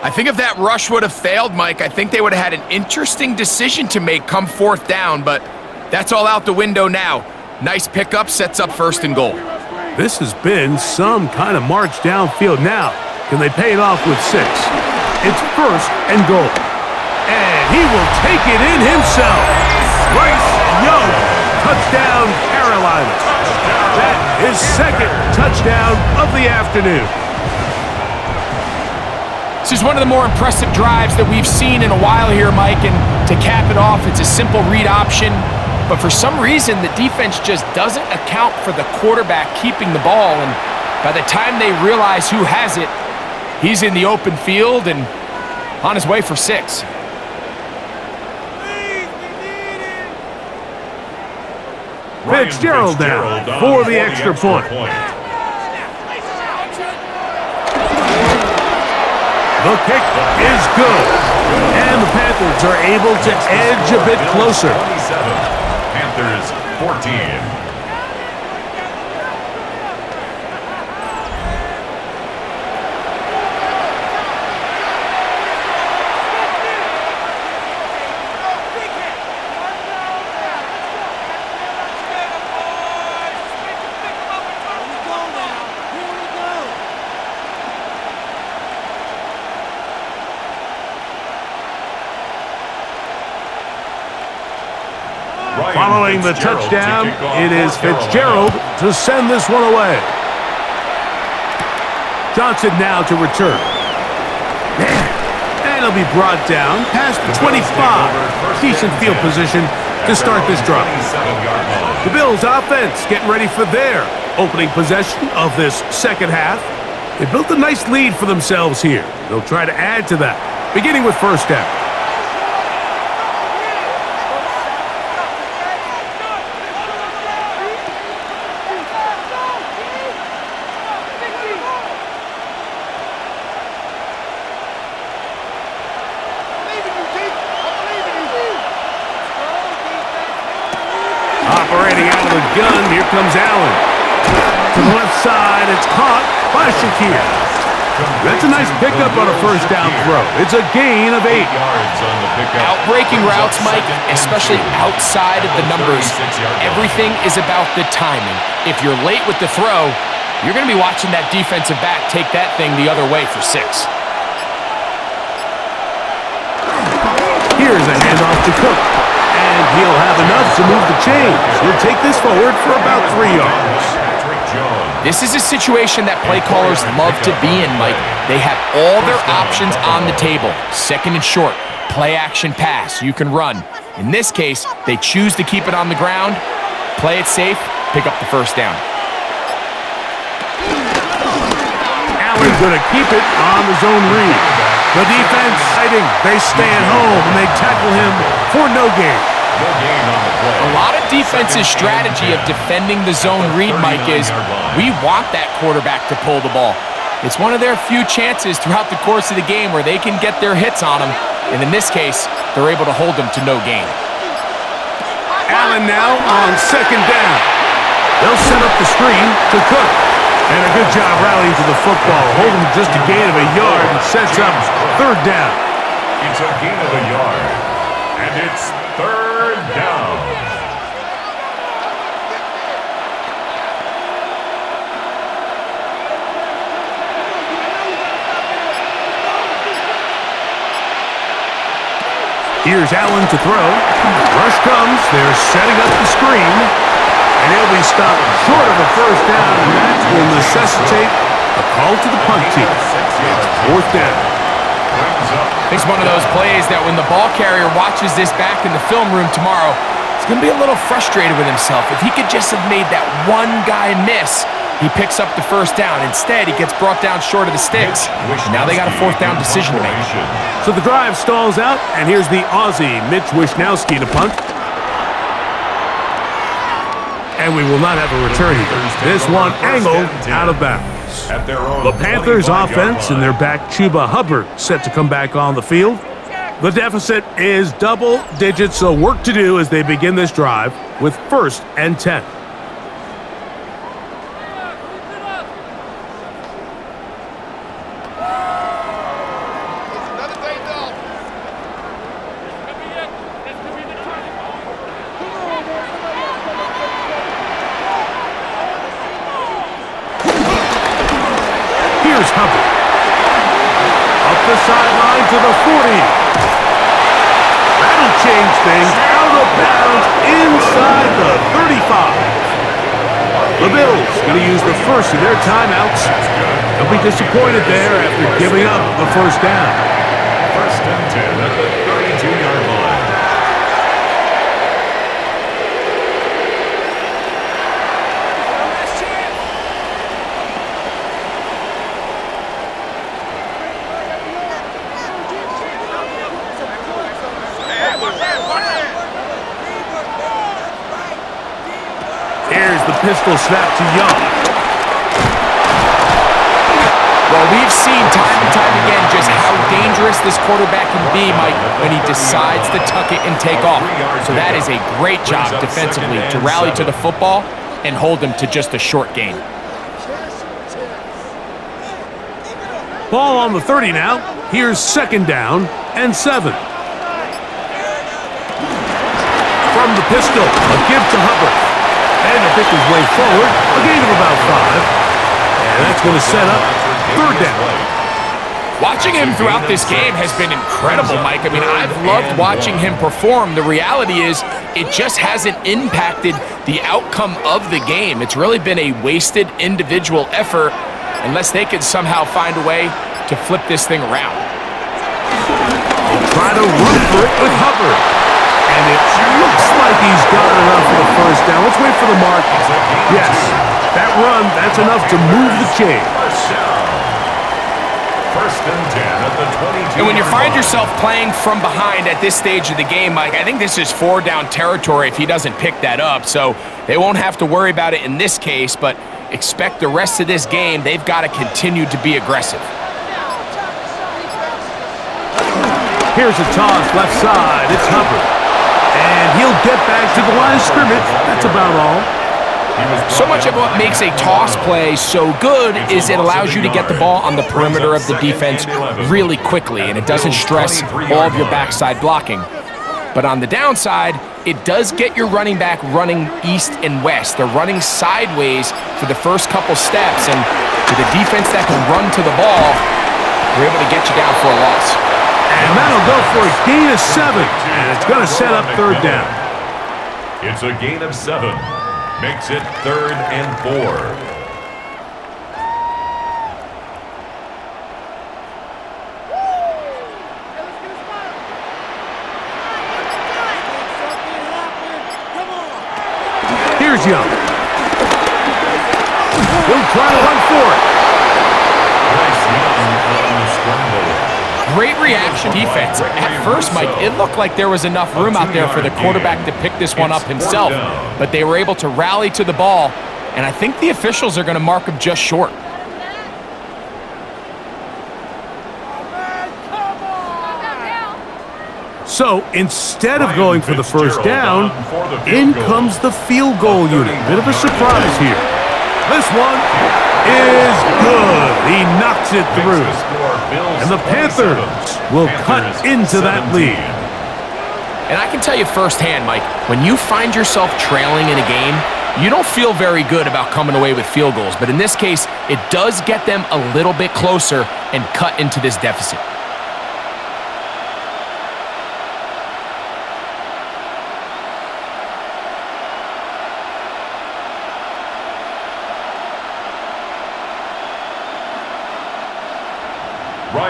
I think if that rush would have failed, Mike, I think they would have had an interesting decision to make come 4th down, but that's all out the window now. Nice pickup, sets up 1st and goal. This has been some kind of march downfield. Now, can they pay it off with 6? It's 1st and goal. And he will take it in himself. Bryce Young, touchdown Carolina. That is 2nd touchdown of the afternoon. This is one of the more impressive drives that we've seen in a while here, Mike, and to cap it off, it's a simple read option, but for some reason, the defense just doesn't account for the quarterback keeping the ball, and by the time they realize who has it, he's in the open field and on his way for 6. Fitzgerald down for the extra point. The kick is good, and the Panthers are able to edge a bit closer. 27, Panthers 14. Following the touchdown, it is Fitzgerald to send this one away. Johnson now to return. And he'll be brought down past the 25. Decent field position to start this drive. The Bills offense getting ready for their opening possession of this 2nd half. They built a nice lead for themselves here. They'll try to add to that, beginning with 1st down. Operating out of the gun, here comes Allen. To the left side, it's caught by Shakir. That's a nice pickup on a 1st down throw. It's a gain of 8. Outbreaking routes, Mike, especially outside of the numbers, everything is about the timing. If you're late with the throw, you're going to be watching that defensive back take that thing the other way for 6. Here's a handoff to Cook. And he'll have enough to move the chains. He'll take this forward for about 3 yards. This is a situation that play callers love to be in, Mike. They have all their options on the table. 2nd and short, play action pass, you can run. In this case, they choose to keep it on the ground, play it safe, pick up the 1st down. Allen's going to keep it on the zone read. The defense fighting. They stand home and they tackle him for no gain. A lot of defense's strategy of defending the zone read, Mike, is we want that quarterback to pull the ball. It's one of their few chances throughout the course of the game where they can get their hits on him, and in this case, they're able to hold them to no gain. Allen now on 2nd down. They'll set up the screen to Cook. And a good job rallying to the football, holding just a gain of a yard and sets up 3rd down. It's a gain of a yard, and it's 3rd down. Here's Allen to throw. Rush comes. They're setting up the screen. And he'll be stopped short of a first down, and that will necessitate a call to the punt team. It's fourth down. It's one of those plays that when the ball carrier watches this back in the film room tomorrow, he's going to be a little frustrated with himself. If he could just have made that one guy miss, he picks up the first down. Instead, he gets brought down short of the sticks. Now they got a fourth down decision to make. So the drive stalls out, and here's the Aussie, Mitch Wishnowsky, to punt. And we will not have a return here. This one angled out of bounds. The Panthers offense and their back Chuba Hubbard set to come back on the field. The deficit is double digits, so work to do as they begin this drive with 1st and 10. Here's Hubbard. Up the sideline to the 40. That'll change things. Out of bounds inside the 35. The Bills going to use the first of their timeouts. They'll be disappointed there after giving up the first down. 1st and 10 at the 32-yard line. Here's the pistol snap to Young. Well, we've seen time and time again just how dangerous this quarterback can be, Mike, when he decides to tuck it and take off. So that is a great job defensively to rally to the football and hold him to just a short gain. Ball on the 30 now. Here's 2nd down and 7. From the pistol, a give to Hubbard. And to pick his way forward, a gain of about 5. And that's going to set up 3rd down. Watching him throughout this game has been incredible, Mike. I mean, I've loved watching him perform. The reality is it just hasn't impacted the outcome of the game. It's really been a wasted individual effort unless they could somehow find a way to flip this thing around. They'll try to run for it with Hubbard. And it looks like he's got enough for the first down. Let's wait for the mark. Yes, that run, that's enough to move the chain. 1st and 10 at the 22. And when you find yourself playing from behind at this stage of the game, Mike, I think this is 4 down territory if he doesn't pick that up. So they won't have to worry about it in this case, but expect the rest of this game, they've got to continue to be aggressive. Here's a toss left side. It's Hubbard. And he'll get back to the line of scrimmage. That's about all. So much of what makes a toss play so good is it allows you to get the ball on the perimeter of the defense really quickly, and it doesn't stress all of your backside blocking. But on the downside, it does get your running back running east and west. They're running sideways for the first couple steps, and with a defense that can run to the ball, they're able to get you down for a loss. And that'll go for a gain of 7, and it's going to set up 3rd down. It's a gain of 7. Makes it 3rd and 4. Here's Young. He'll try to run for it. Great reaction defense. At first, Mike, it looked like there was enough room out there for the quarterback to pick this one up himself, but they were able to rally to the ball, and I think the officials are going to mark him just short. So instead of going for the first down, in comes the field goal unit. Bit of a surprise here. This one is good. He knocks it through. And the Panthers will cut into that lead. And I can tell you firsthand, Mike, when you find yourself trailing in a game, you don't feel very good about coming away with field goals. But in this case, it does get them a little bit closer and cut into this deficit.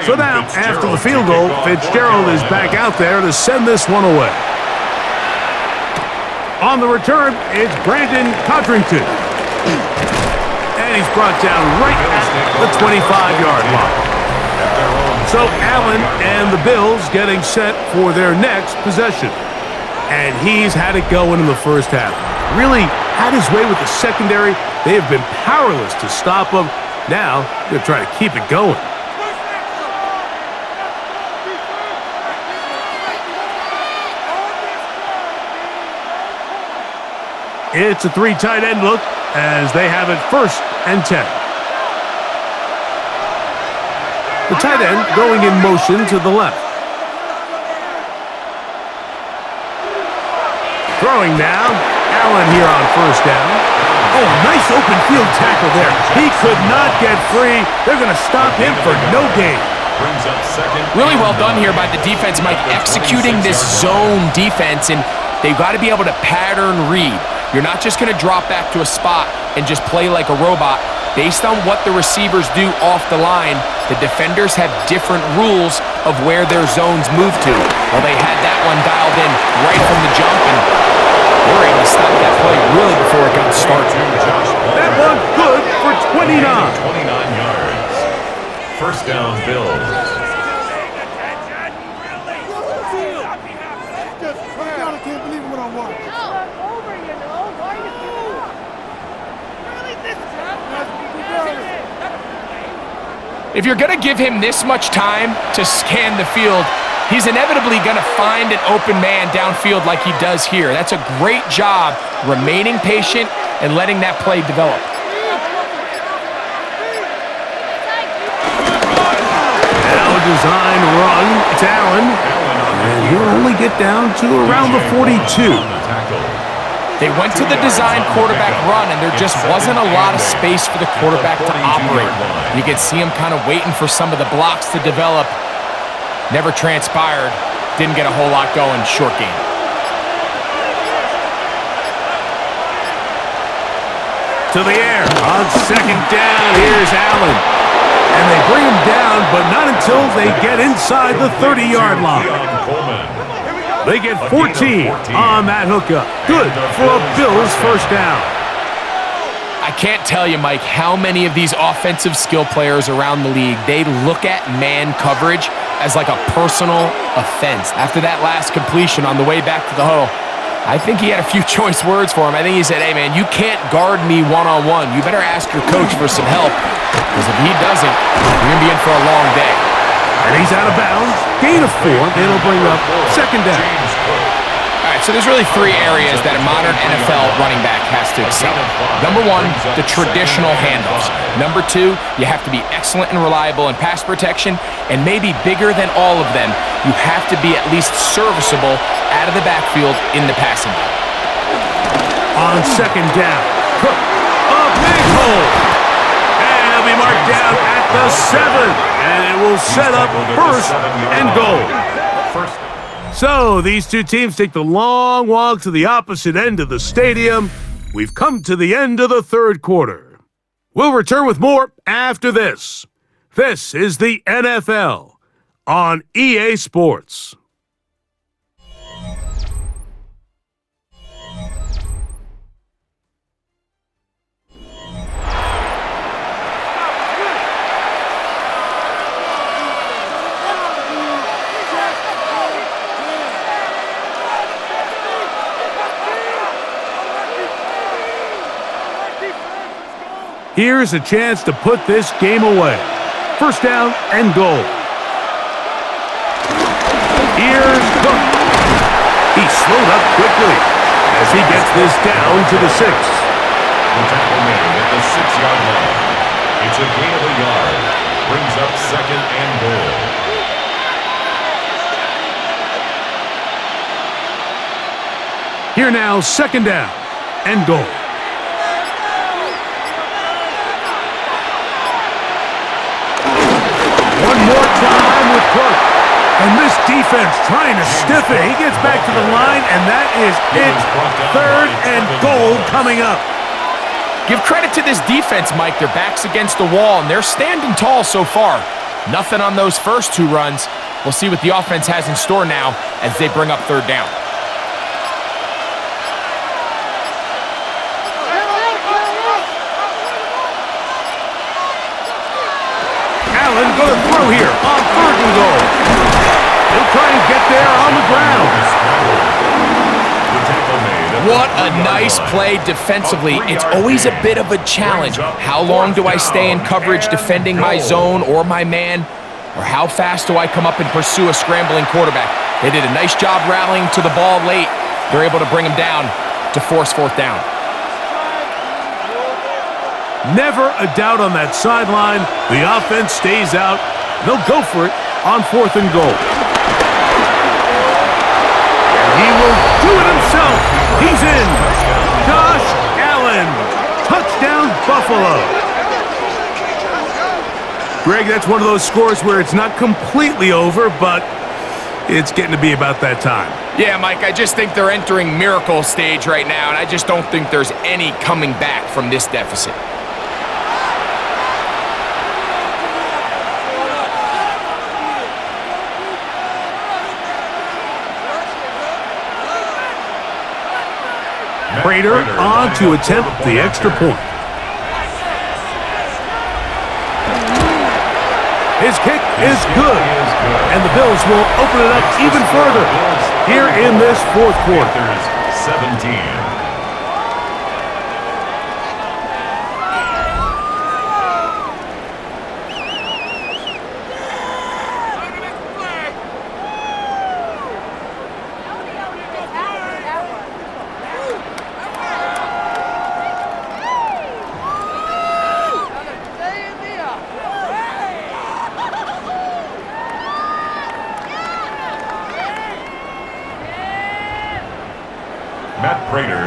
So now, after the field goal, Fitzgerald is back out there to send this one away. On the return, it's Brandon Codrington. And he's brought down right at the 25-yard line. So Allen and the Bills getting set for their next possession. And he's had it going in the first half. Really had his way with the secondary. They have been powerless to stop him. Now, they're trying to keep it going. It's a three tight end look as they have it 1st and 10. The tight end going in motion to the left. Throwing now. Allen here on 1st down. Oh, nice open field tackle there. He could not get free. They're going to stop him for no gain. Really well done here by the defense, Mike, executing this zone defense, and they've got to be able to pattern read. You're not just going to drop back to a spot and just play like a robot. Based on what the receivers do off the line, the defenders have different rules of where their zones move to. Well, they had that one dialed in right from the jump, and they were able to stop that play really before it got started. That one good for 29. 29 yards. 1st down, Bills. If you're going to give him this much time to scan the field, he's inevitably going to find an open man downfield like he does here. That's a great job remaining patient and letting that play develop. Now a design run. It's Allen. And he'll only get down to around the 42. They went to the design quarterback run, and there just wasn't a lot of space for the quarterback to operate. You could see him kind of waiting for some of the blocks to develop. Never transpired. Didn't get a whole lot going. Short game. To the air. On 2nd down, here's Allen. And they bring him down, but not until they get inside the 30-yard line. They get 14 on that hookup. Good for a Bills 1st down. I can't tell you, Mike, how many of these offensive skill players around the league, they look at man coverage as like a personal offense. After that last completion on the way back to the huddle, I think he had a few choice words for him. I think he said, hey, man, you can't guard me one-on-one. You better ask your coach for some help, because if he doesn't, you're going to be in for a long day. And he's out of bounds. Gain of 4. It'll bring up 2nd down. All right, so there's really 3 areas that a modern NFL running back has to excel. Number 1, the traditional handoffs. Number 2, you have to be excellent and reliable in pass protection. And maybe bigger than all of them, you have to be at least serviceable out of the backfield in the passing game. On 2nd down, Cook, a big hole. And he'll be marked down at the 7. And it will set up 1st and goal. So these two teams take the long walk to the opposite end of the stadium. We've come to the end of the 3rd quarter. We'll return with more after this. This is the NFL on EA Sports. Here's a chance to put this game away. 1st down and goal. Here's Cook. He slowed up quickly as he gets this down to the 6. The tackle made at the 6-yard line. It's a gain of a yard. Brings up 2nd and goal. Here now, 2nd down and goal. One more time with Cook. And this defense trying to stiff it. He gets back to the line, and that is it. 3rd and goal coming up. Give credit to this defense, Mike. Their back's against the wall, and they're standing tall so far. Nothing on those first 2 runs. We'll see what the offense has in store now as they bring up 3rd down. Allen going to throw here on 3rd and goal. He'll try and get there on the ground. What a nice play defensively. It's always a bit of a challenge. How long do I stay in coverage defending my zone or my man? Or how fast do I come up and pursue a scrambling quarterback? They did a nice job rallying to the ball late. They're able to bring him down to force 4th down. Never a doubt on that sideline. The offense stays out. They'll go for it on 4th and goal. And he will do it himself. He's in. Josh Allen. Touchdown, Buffalo. Greg, that's one of those scores where it's not completely over, but it's getting to be about that time. Yeah, Mike, I just think they're entering miracle stage right now, and I just don't think there's any coming back from this deficit. Prater on to attempt the extra point. His kick is good, and the Bills will open it up even further here in this 4th quarter. Panthers 17.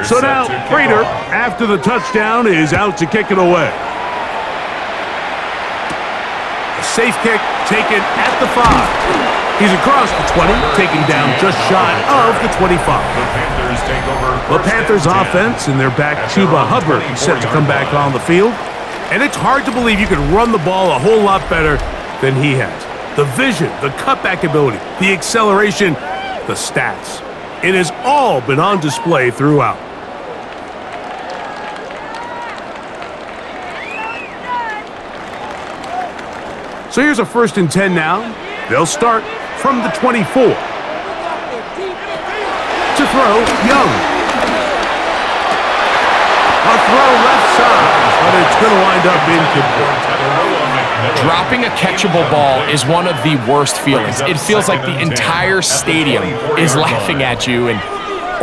So now Prater, after the touchdown, is out to kick it away. A safe kick taken at the 5. He's across the 20, taken down just shy of the 25. The Panthers offense and their back Chuba Hubbard set to come back on the field. And it's hard to believe you can run the ball a whole lot better than he has. The vision, the cutback ability, the acceleration, the stats. It has all been on display throughout. So here's a 1st and 10 now. They'll start from the 24. To throw, Young. A throw left side, but it's going to wind up incomplete. Dropping a catchable ball is one of the worst feelings. It feels like the entire stadium is laughing at you, and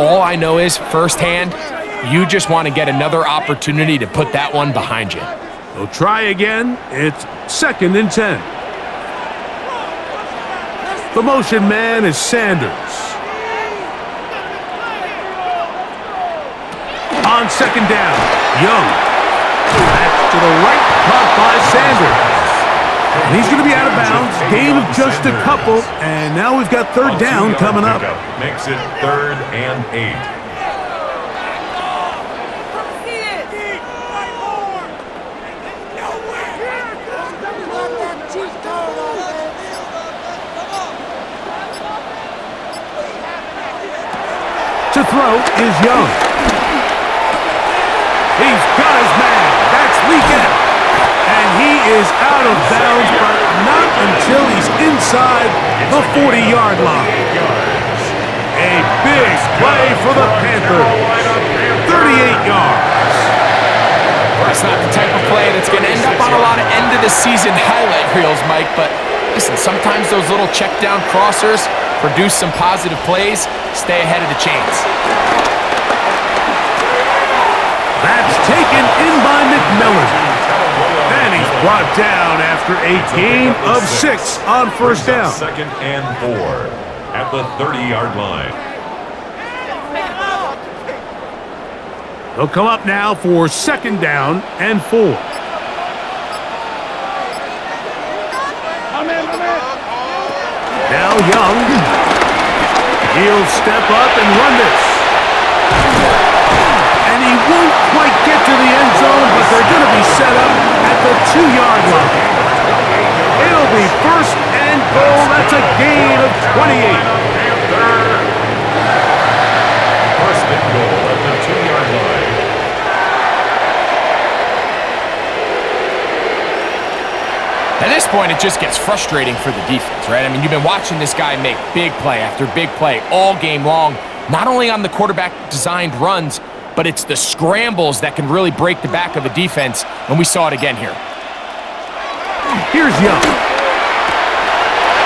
all I know is, firsthand, you just want to get another opportunity to put that one behind you. They'll try again. It's 2nd and 10. The motion man is Sanders. On 2nd down, Young. Back to the right, caught by Sanders. And he's going to be out of bounds. Gain of just a couple, and now we've got 3rd down coming up. Makes it 3rd and 8. To throw is Young. He's got his man. That's Weekend. And he is out of bounds, but not until he's inside the 40-yard line. A big play for the Panthers. 38 yards. That's not the type of play that's going to end up on a lot of end-of-the-season highlight reels, Mike, but listen, sometimes those little check-down crossers produce some positive plays. Stay ahead of the chains. That's taken in by McMillan. And he's brought down after a gain of 6 on 1st down. 2nd and 4 at the 30-yard line. They'll come up now for 2nd down and 4. Now Young. He'll step up and run this. And he won't quite get to the end zone, but they're going to be set up at the 2-yard line. It'll be point, it just gets frustrating for the defense, right? I mean, you've been watching this guy make big play after big play all game long, not only on the quarterback-designed runs, but it's the scrambles that can really break the back of a defense, and we saw it again here. Here's Young.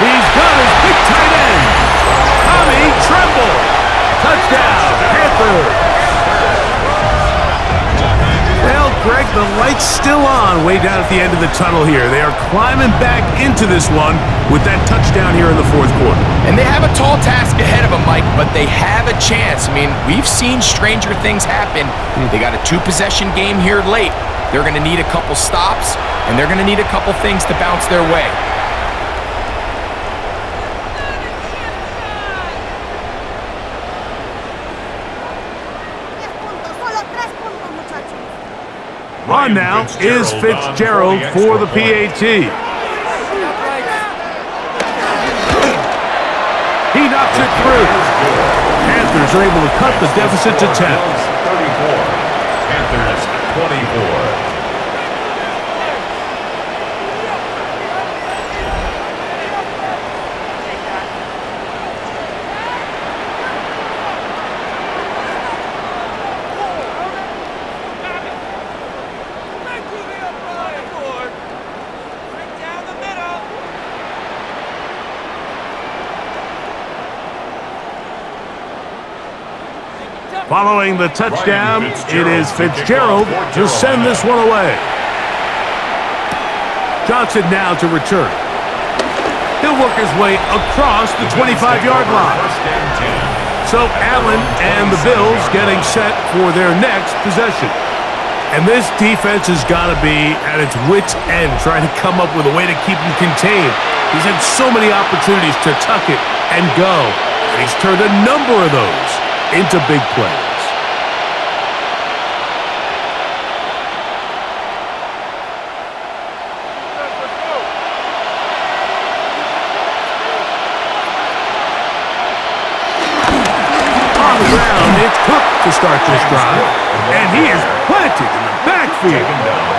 He's got his big tight end. Tommy Tremble. Touchdown, Panthers. Well, Greg, the light's still on way down at the end of the tunnel here. They are climbing back into this one with that touchdown here in the fourth quarter. And they have a tall task ahead of them, Mike, but they have a chance. I mean, we've seen stranger things happen. They got a two-possession game here late. They're going to need a couple stops, and they're going to need a couple things to bounce their way. On now is Fitzgerald for the PAT. He knocks it through. Panthers are able to cut the deficit to 10. 34. Panthers 24. Following the touchdown, it is Fitzgerald to send this one away. Johnson now to return. He'll work his way across the 25-yard line. So Allen and the Bills getting set for their next possession. And this defense has got to be at its wits' end trying to come up with a way to keep him contained. He's had so many opportunities to tuck it and go, and he's turned a number of those into big plays. On the ground, it's Cook to start this drive, and he is planted in the backfield.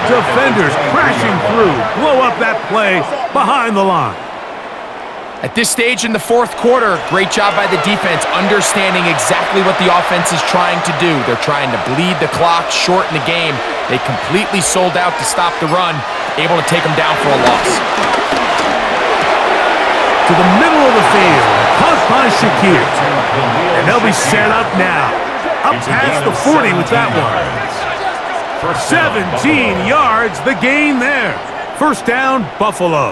Defenders crashing through, blow up that play behind the line. At this stage in the fourth quarter, great job by the defense, understanding exactly what the offense is trying to do. They're trying to bleed the clock, shorten the game. They completely sold out to stop the run, able to take them down for a loss. To the middle of the field, caught by Shakir. And they'll be set up now. Up past the 40 with that one. 17 yards, the gain there. First down, Buffalo.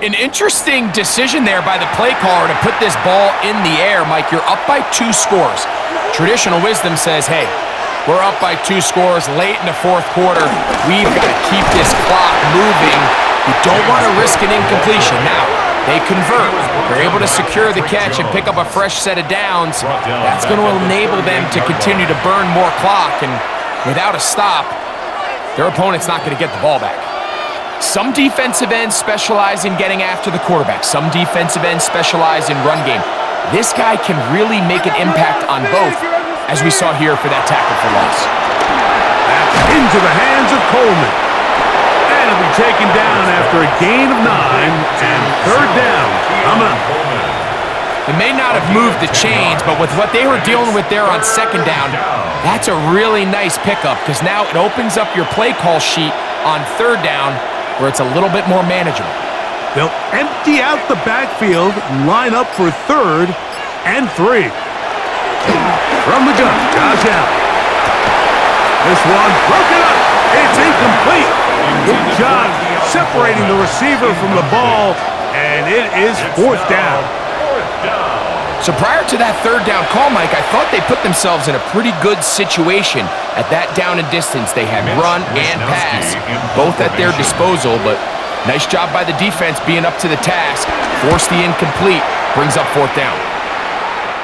An interesting decision there by the play caller to put this ball in the air. Mike, you're up by 2 scores. Traditional wisdom says, hey, we're up by 2 scores late in the fourth quarter. We've got to keep this clock moving. You don't want to risk an incompletion. Now, they convert. They're able to secure the catch and pick up a fresh set of downs. That's going to enable them to continue to burn more clock. And without a stop, their opponent's not going to get the ball back. Some defensive ends specialize in getting after the quarterback. Some defensive ends specialize in run game. This guy can really make an impact on both, as we saw here for that tackle for loss. That's into the hands of Coleman. And it'll be taken down after a gain of 9 and third down. Coming up. They may not have moved the chains, but with what they were dealing with there on second down, that's a really nice pickup because now it opens up your play call sheet on third down where it's a little bit more manageable. They'll empty out the backfield, line up for third and 3. From the gun, Josh Allen. This one broken up. It's incomplete. Good job separating the receiver from the ball, and it is fourth down. So prior to that third down call, Mike, I thought they put themselves in a pretty good situation at that down and distance. They had run and pass, both at their disposal, but nice job by the defense being up to the task. Force the incomplete, brings up fourth down.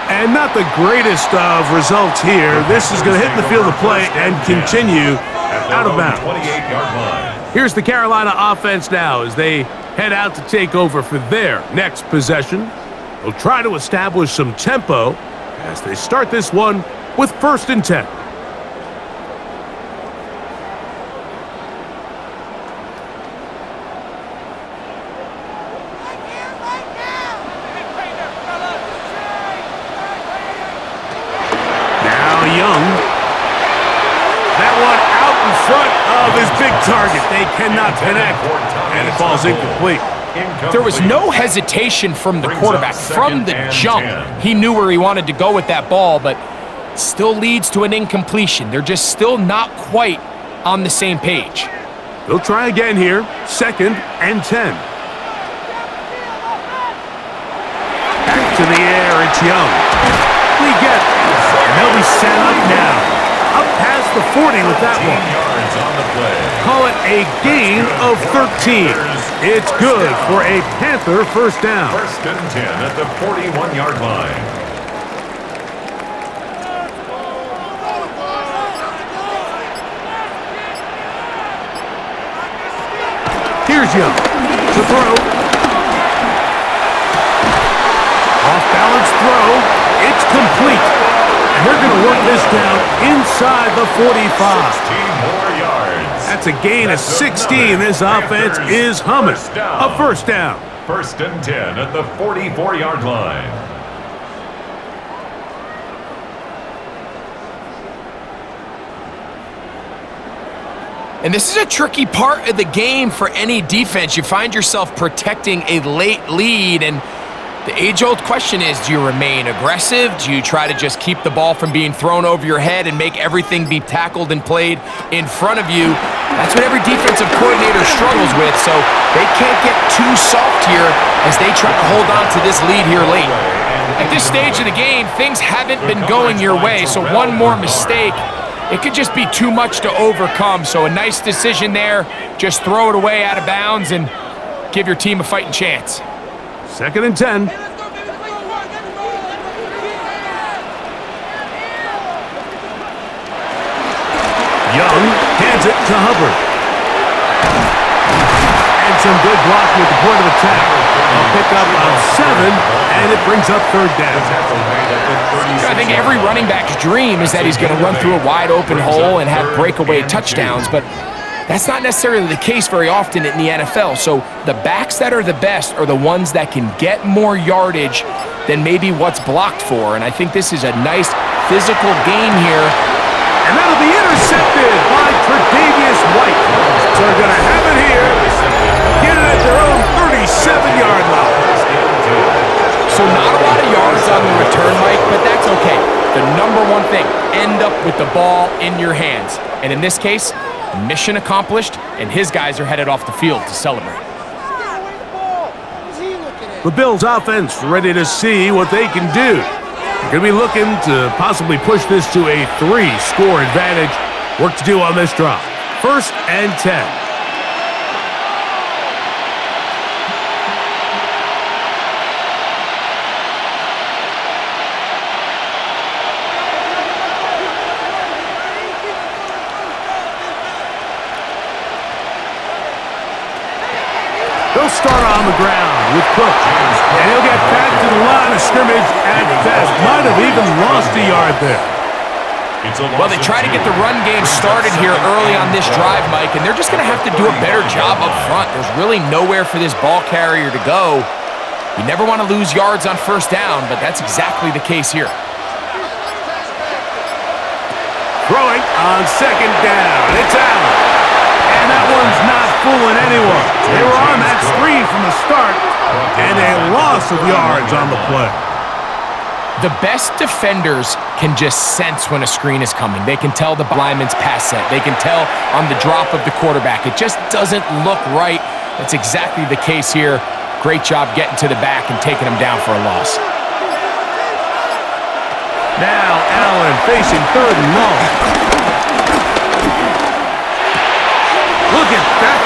And not the greatest of results here. This is going to hit the field of play and continue out of bounds. Here's the Carolina offense now as they head out to take over for their next possession. They'll try to establish some tempo as they start this one with 1st and 10. Young. That one out in front of his big target. They cannot connect, and it falls incomplete. There was no hesitation from the quarterback. From the jump, he knew where he wanted to go with that ball, but still leads to an incompletion. They're just still not quite on the same page. They'll try again here. 2nd and 10. Back to the air. It's Young. We get it. And they'll be set up now. Up past the 40 with that one. Yards on the play. Call it a gain of 13. It's good for a Panther 1st down. 1st and 10 at the 41-yard line. Here's Young to throw. Off-balance throw. It's complete. And they're going to work this down inside the 45. 16 more yards. That's a gain of 16. This offense is humming. A 1st down. 1st and 10 at the 44-yard line. And this is a tricky part of the game for any defense. You find yourself protecting a late lead, and the age-old question is, do you remain aggressive? Do you try to just keep the ball from being thrown over your head and make everything be tackled and played in front of you? That's what every defensive coordinator struggles with, so they can't get too soft here as they try to hold on to this lead here late. At this stage of the game, things haven't been going your way, so one more mistake, it could just be too much to overcome. So a nice decision there. Just throw it away out of bounds and give your team a fighting chance. 2nd and 10. Young hands it to Hubbard. And some good blocking at the point of attack. A pickup of 7, and it brings up 3rd down. I think every running back's dream is that he's going to run through a wide open hole and have breakaway touchdowns, but that's not necessarily the case very often in the NFL. So the backs that are the best are the ones that can get more yardage than maybe what's blocked for. And I think this is a nice physical game here. And that'll be intercepted by Tre'Davious White. So they're going to have it here. Get it at their own 37-yard line. So not a lot of yards on the return, Mike, but that's okay. The number one thing, end up with the ball in your hands. And in this case, mission accomplished, and his guys are headed off the field to celebrate. The Bills offense ready to see what they can do. They're going to be looking to possibly push this to a 3-score advantage. Work to do on this drive. 1st and 10. They'll start on the ground with Cook. And he'll get back to the line of scrimmage at best. Might have even lost a yard there. Well, they try to get the run game started here early on this drive, Mike, and they're just going to have to do a better job up front. There's really nowhere for this ball carrier to go. You never want to lose yards on 1st down, but that's exactly the case here. Throwing on 2nd down. It's Allen. And that one's not fooling anyone. They were on that screen from the start, and a loss of yards on the play. The best defenders can just sense when a screen is coming. They can tell the lineman's pass set. They can tell on the drop of the quarterback. It just doesn't look right. That's exactly the case here. Great job getting to the back and taking him down for a loss. Now Allen facing 3rd and long. Look at that.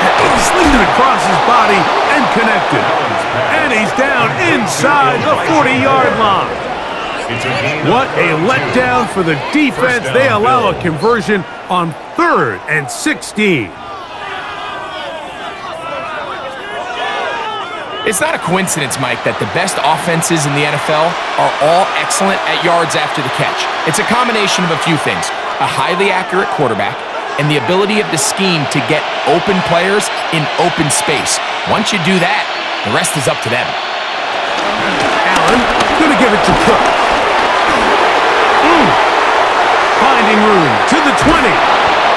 Slinging across his body and connected. And he's down inside the 40-yard line. What a letdown for the defense. They allow a conversion on 3rd and 16. It's not a coincidence, Mike, that the best offenses in the NFL are all excellent at yards after the catch. It's a combination of a few things: a highly accurate quarterback and the ability of the scheme to get open players in open space. Once you do that, the rest is up to them. Allen, gonna give it to Cook. Finding room to the 20.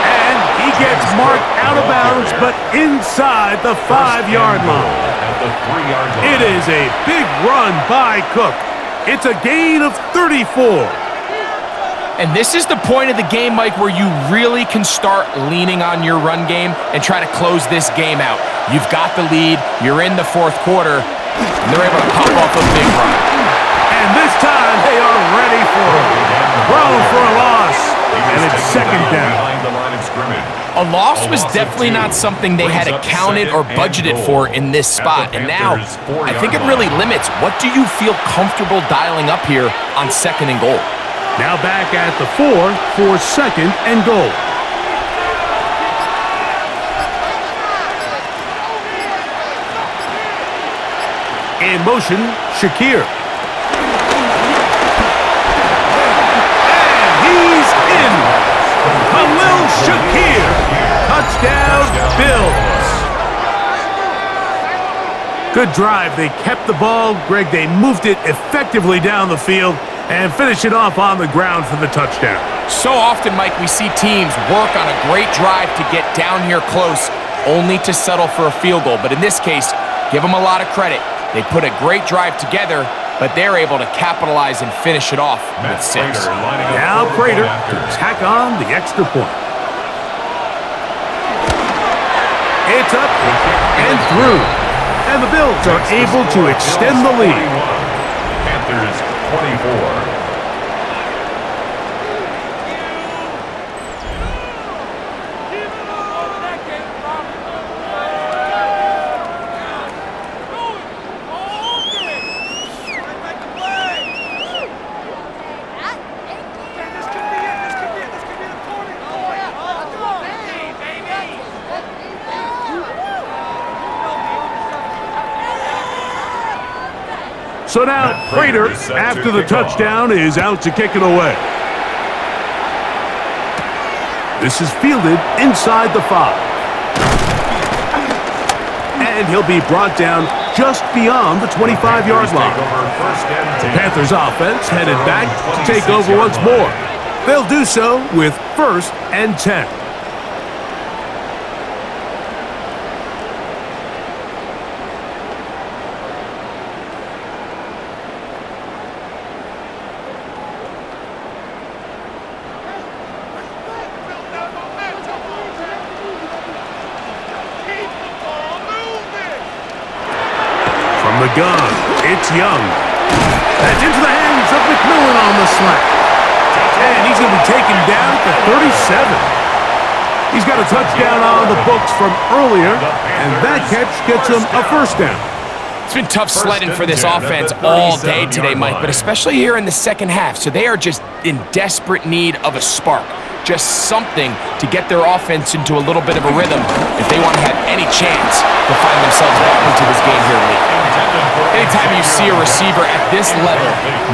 And he gets marked out of bounds, but inside the 5-yard line. It is a big run by Cook. It's a gain of 34. And this is the point of the game, Mike, where you really can start leaning on your run game and try to close this game out. You've got the lead, you're in the fourth quarter, and they're able to pop off a big run. And this time they are ready for it. Thrown for a loss, and it's second down. A loss was definitely not something they had accounted or budgeted for in this spot. And now, I think it really limits what do you feel comfortable dialing up here on second and goal. Now back at the 4 for second and goal. In motion, Shakir. And he's in. Khalil Shakir. Touchdown, Bills. Good drive. They kept the ball. Greg, they moved it effectively down the field and finish it off on the ground for the touchdown. So often, Mike, we see teams work on a great drive to get down here close, only to settle for a field goal. But in this case, give them a lot of credit. They put a great drive together, but they're able to capitalize and finish it off with 6. Now Prater to tack on the extra point. It's up and through. And the Bills are able to extend the lead. Panthers 24. So now Prater, after the touchdown, is out to kick it away. This is fielded inside the 5. And he'll be brought down just beyond the 25-yard line. The Panthers offense headed back to take over once more. They'll do so with 1st and 10. The gun, it's Young. That's into the hands of McMillan on the slant. And he's going to be taken down at the 37. He's got a touchdown on the books from earlier, and that catch gets him a 1st down. It's been tough sledding for this offense all day today, Mike, but especially here in the second half. So they are just in desperate need of a spark. Just something to get their offense into a little bit of a rhythm if they want to have any chance to find themselves back into this game here late. Anytime you see a receiver at this level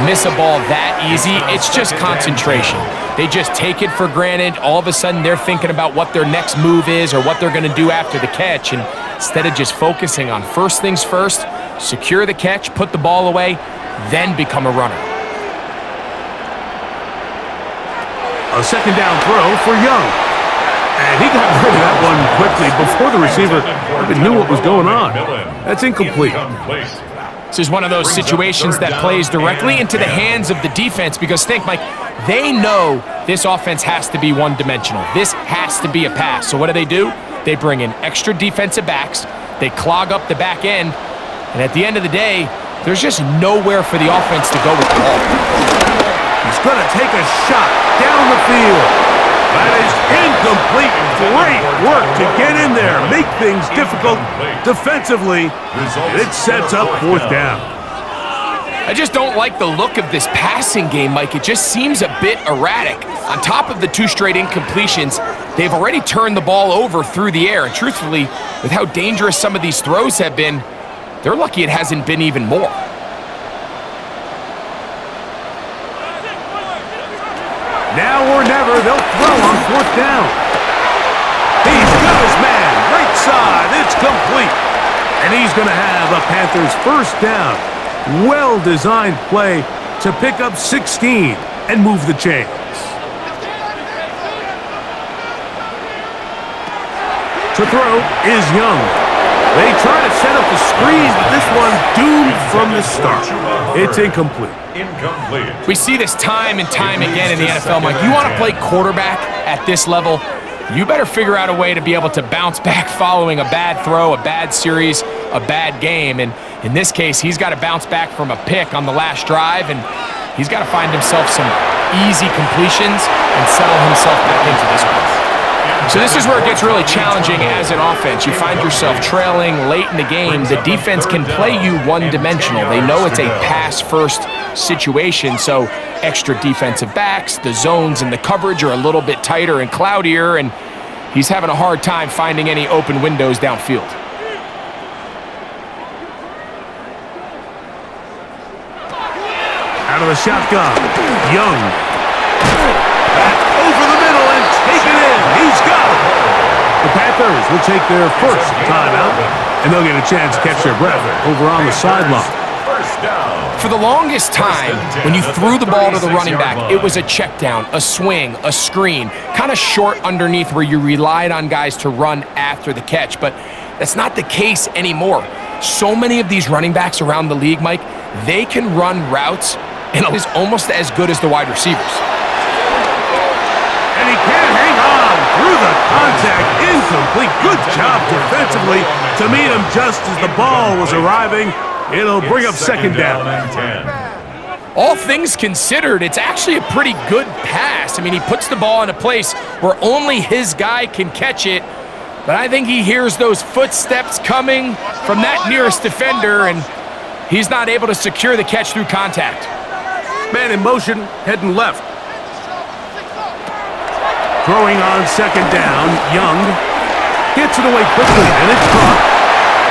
miss a ball that easy, it's just concentration. They just take it for granted. All of a sudden, they're thinking about what their next move is or what they're going to do after the catch. And instead of just focusing on first things first, secure the catch, put the ball away, then become a runner. A 2nd down throw for Young. And he got rid of that one quickly before the receiver even knew what was going on. That's incomplete. This is one of those situations that plays directly into the hands of the defense because think, Mike, they know this offense has to be one-dimensional. This has to be a pass. So what do? They bring in extra defensive backs. They clog up the back end. And at the end of the day, there's just nowhere for the offense to go with the ball. He's going to take a shot down the field. That is incomplete. Great work to get in there, make things difficult defensively. It sets up 4th down. I just don't like the look of this passing game, Mike. It just seems a bit erratic. On top of the 2 straight incompletions, they've already turned the ball over through the air. And truthfully, with how dangerous some of these throws have been, they're lucky it hasn't been even more. Now or never, they'll throw on 4th down. He's got his man, right side, it's complete. And he's going to have a Panthers 1st down. Well-designed play to pick up 16 and move the chains. To throw is Young. They try to set up the screen, but this one doomed from the start. It's incomplete. We see this time and time again in the NFL, Mike. You want to play quarterback at this level, you better figure out a way to be able to bounce back following a bad throw, a bad series, a bad game. And in this case, he's got to bounce back from a pick on the last drive, and he's got to find himself some easy completions and settle himself back into this one. So this is where it gets really challenging as an offense. You find yourself trailing late in the game. The defense can play you one-dimensional. They know it's a pass-first situation, so extra defensive backs, the zones and the coverage are a little bit tighter and cloudier, and he's having a hard time finding any open windows downfield. Out of the shotgun, Young. Back over the middle and take it in. He's got it. The Panthers will take their 1st timeout, and they'll get a chance to catch their breath over on the sideline. For the longest time, when you threw the ball to the running back, it was a check down, a swing, a screen, kind of short underneath where you relied on guys to run after the catch. But that's not the case anymore. So many of these running backs around the league, Mike, they can run routes and it is almost as good as the wide receivers. And he can't hang on through the contact. Incomplete. Good job defensively to meet him just as the ball was arriving. It'll bring up 2nd down. All things considered, it's actually a pretty good pass. I mean, he puts the ball in a place where only his guy can catch it, but I think he hears those footsteps coming from that nearest defender, and he's not able to secure the catch through contact. Man in motion, heading left. Throwing on 2nd down, Young gets it away quickly, and it's caught.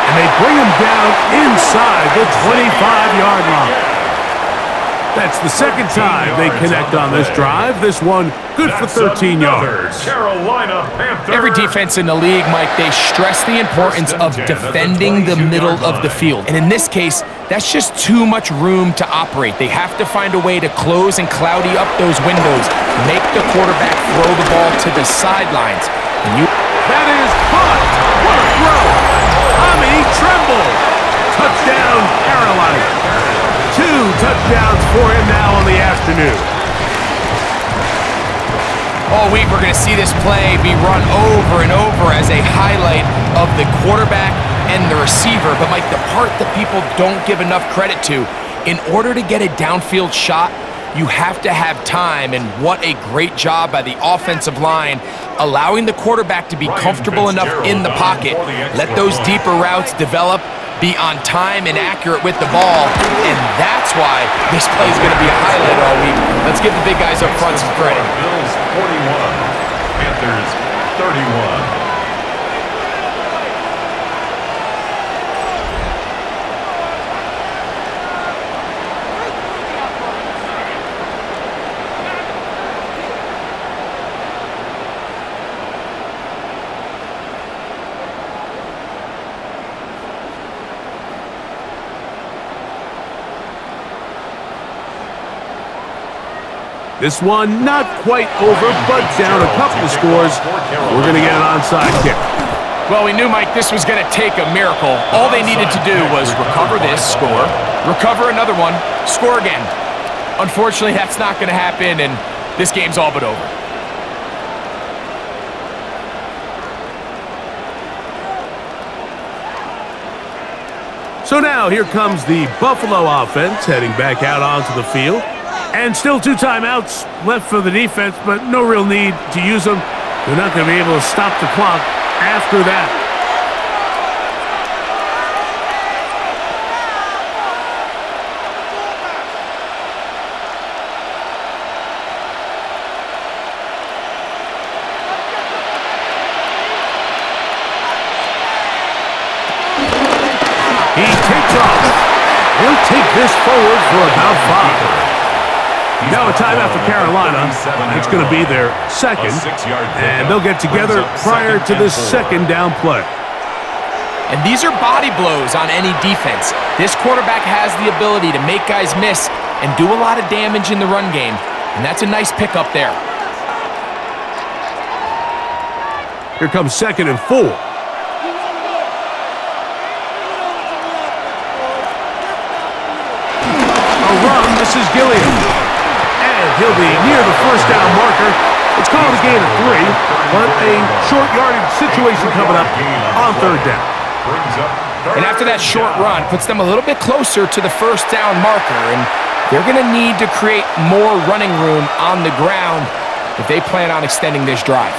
And they bring him down inside the 25-yard line. That's the 2nd time they connect on this drive. This one good for 13 yards. Every defense in the league, Mike, they stress the importance of defending the middle of the field. And in this case, that's just too much room to operate. They have to find a way to close and cloudy up those windows, make the quarterback throw the ball to the sidelines. That is caught. What a throw. Tommy Tremble. Touchdown, Carolina. 2 touchdowns for him now on the afternoon. All week we're going to see this play be run over and over as a highlight of the quarterback and the receiver. But Mike, the part that people don't give enough credit to, in order to get a downfield shot, you have to have time, and what a great job by the offensive line, allowing the quarterback to be comfortable enough in the pocket, let those deeper routes develop, be on time and accurate with the ball, and that's why this play is going to be a highlight all week. Let's give the big guys up front some credit. Bills 41, Panthers 31. This one not quite over, but down a couple of scores. We're going to get an onside kick. Well, we knew, Mike, this was going to take a miracle. All they needed to do was recover this, score, recover another one, score again. Unfortunately, that's not going to happen, and this game's all but over. So now here comes the Buffalo offense heading back out onto the field. And still 2 timeouts left for the defense, but no real need to use them. They're not going to be able to stop the clock after that. He takes takes off. He'll take this forward for about 5. Now a timeout for Carolina. It's going to be their second, and they'll get together prior to this second down play. And these are body blows on any defense. This quarterback has the ability to make guys miss and do a lot of damage in the run game, and that's a nice pickup there. Here comes 2nd and 4. A run, this is Gilliam. And he'll be near the first down marker. It's called a gain of 3, but a short yardage situation coming up on 3rd down. And after that short run, puts them a little bit closer to the first down marker, and they're going to need to create more running room on the ground if they plan on extending this drive.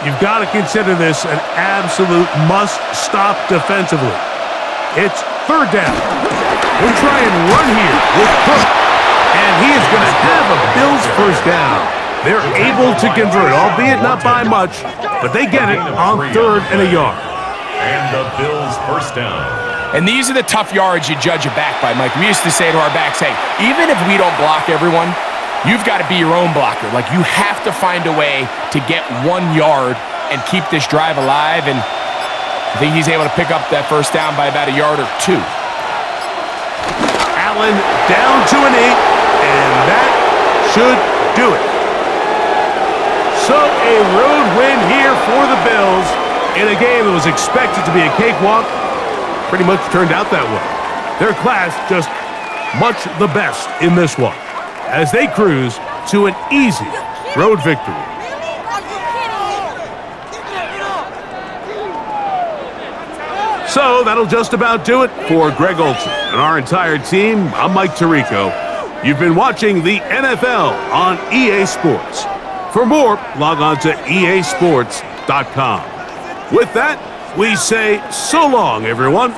You've got to consider this an absolute must-stop defensively. It's 3rd down. We'll try and run here with Cook, and he is going to have a Bills first down. They're able to convert, albeit not by much, but they get it on 3rd and a yard. And the Bills first down. And these are the tough yards you judge a back by, Mike. We used to say to our backs, hey, even if we don't block everyone, you've got to be your own blocker. Like, you have to find a way to get 1 yard and keep this drive alive, and I think he's able to pick up that first down by about a yard or 2. Allen down to an 8, and that should do it. So a road win here for the Bills in a game that was expected to be a cakewalk. Pretty much turned out that way. Their class just much the best in this one as they cruise to an easy road victory. So that'll just about do it for Greg Olson and our entire team. I'm Mike Tirico. You've been watching the NFL on EA Sports. For more, log on to easports.com. With that, we say so long, everyone.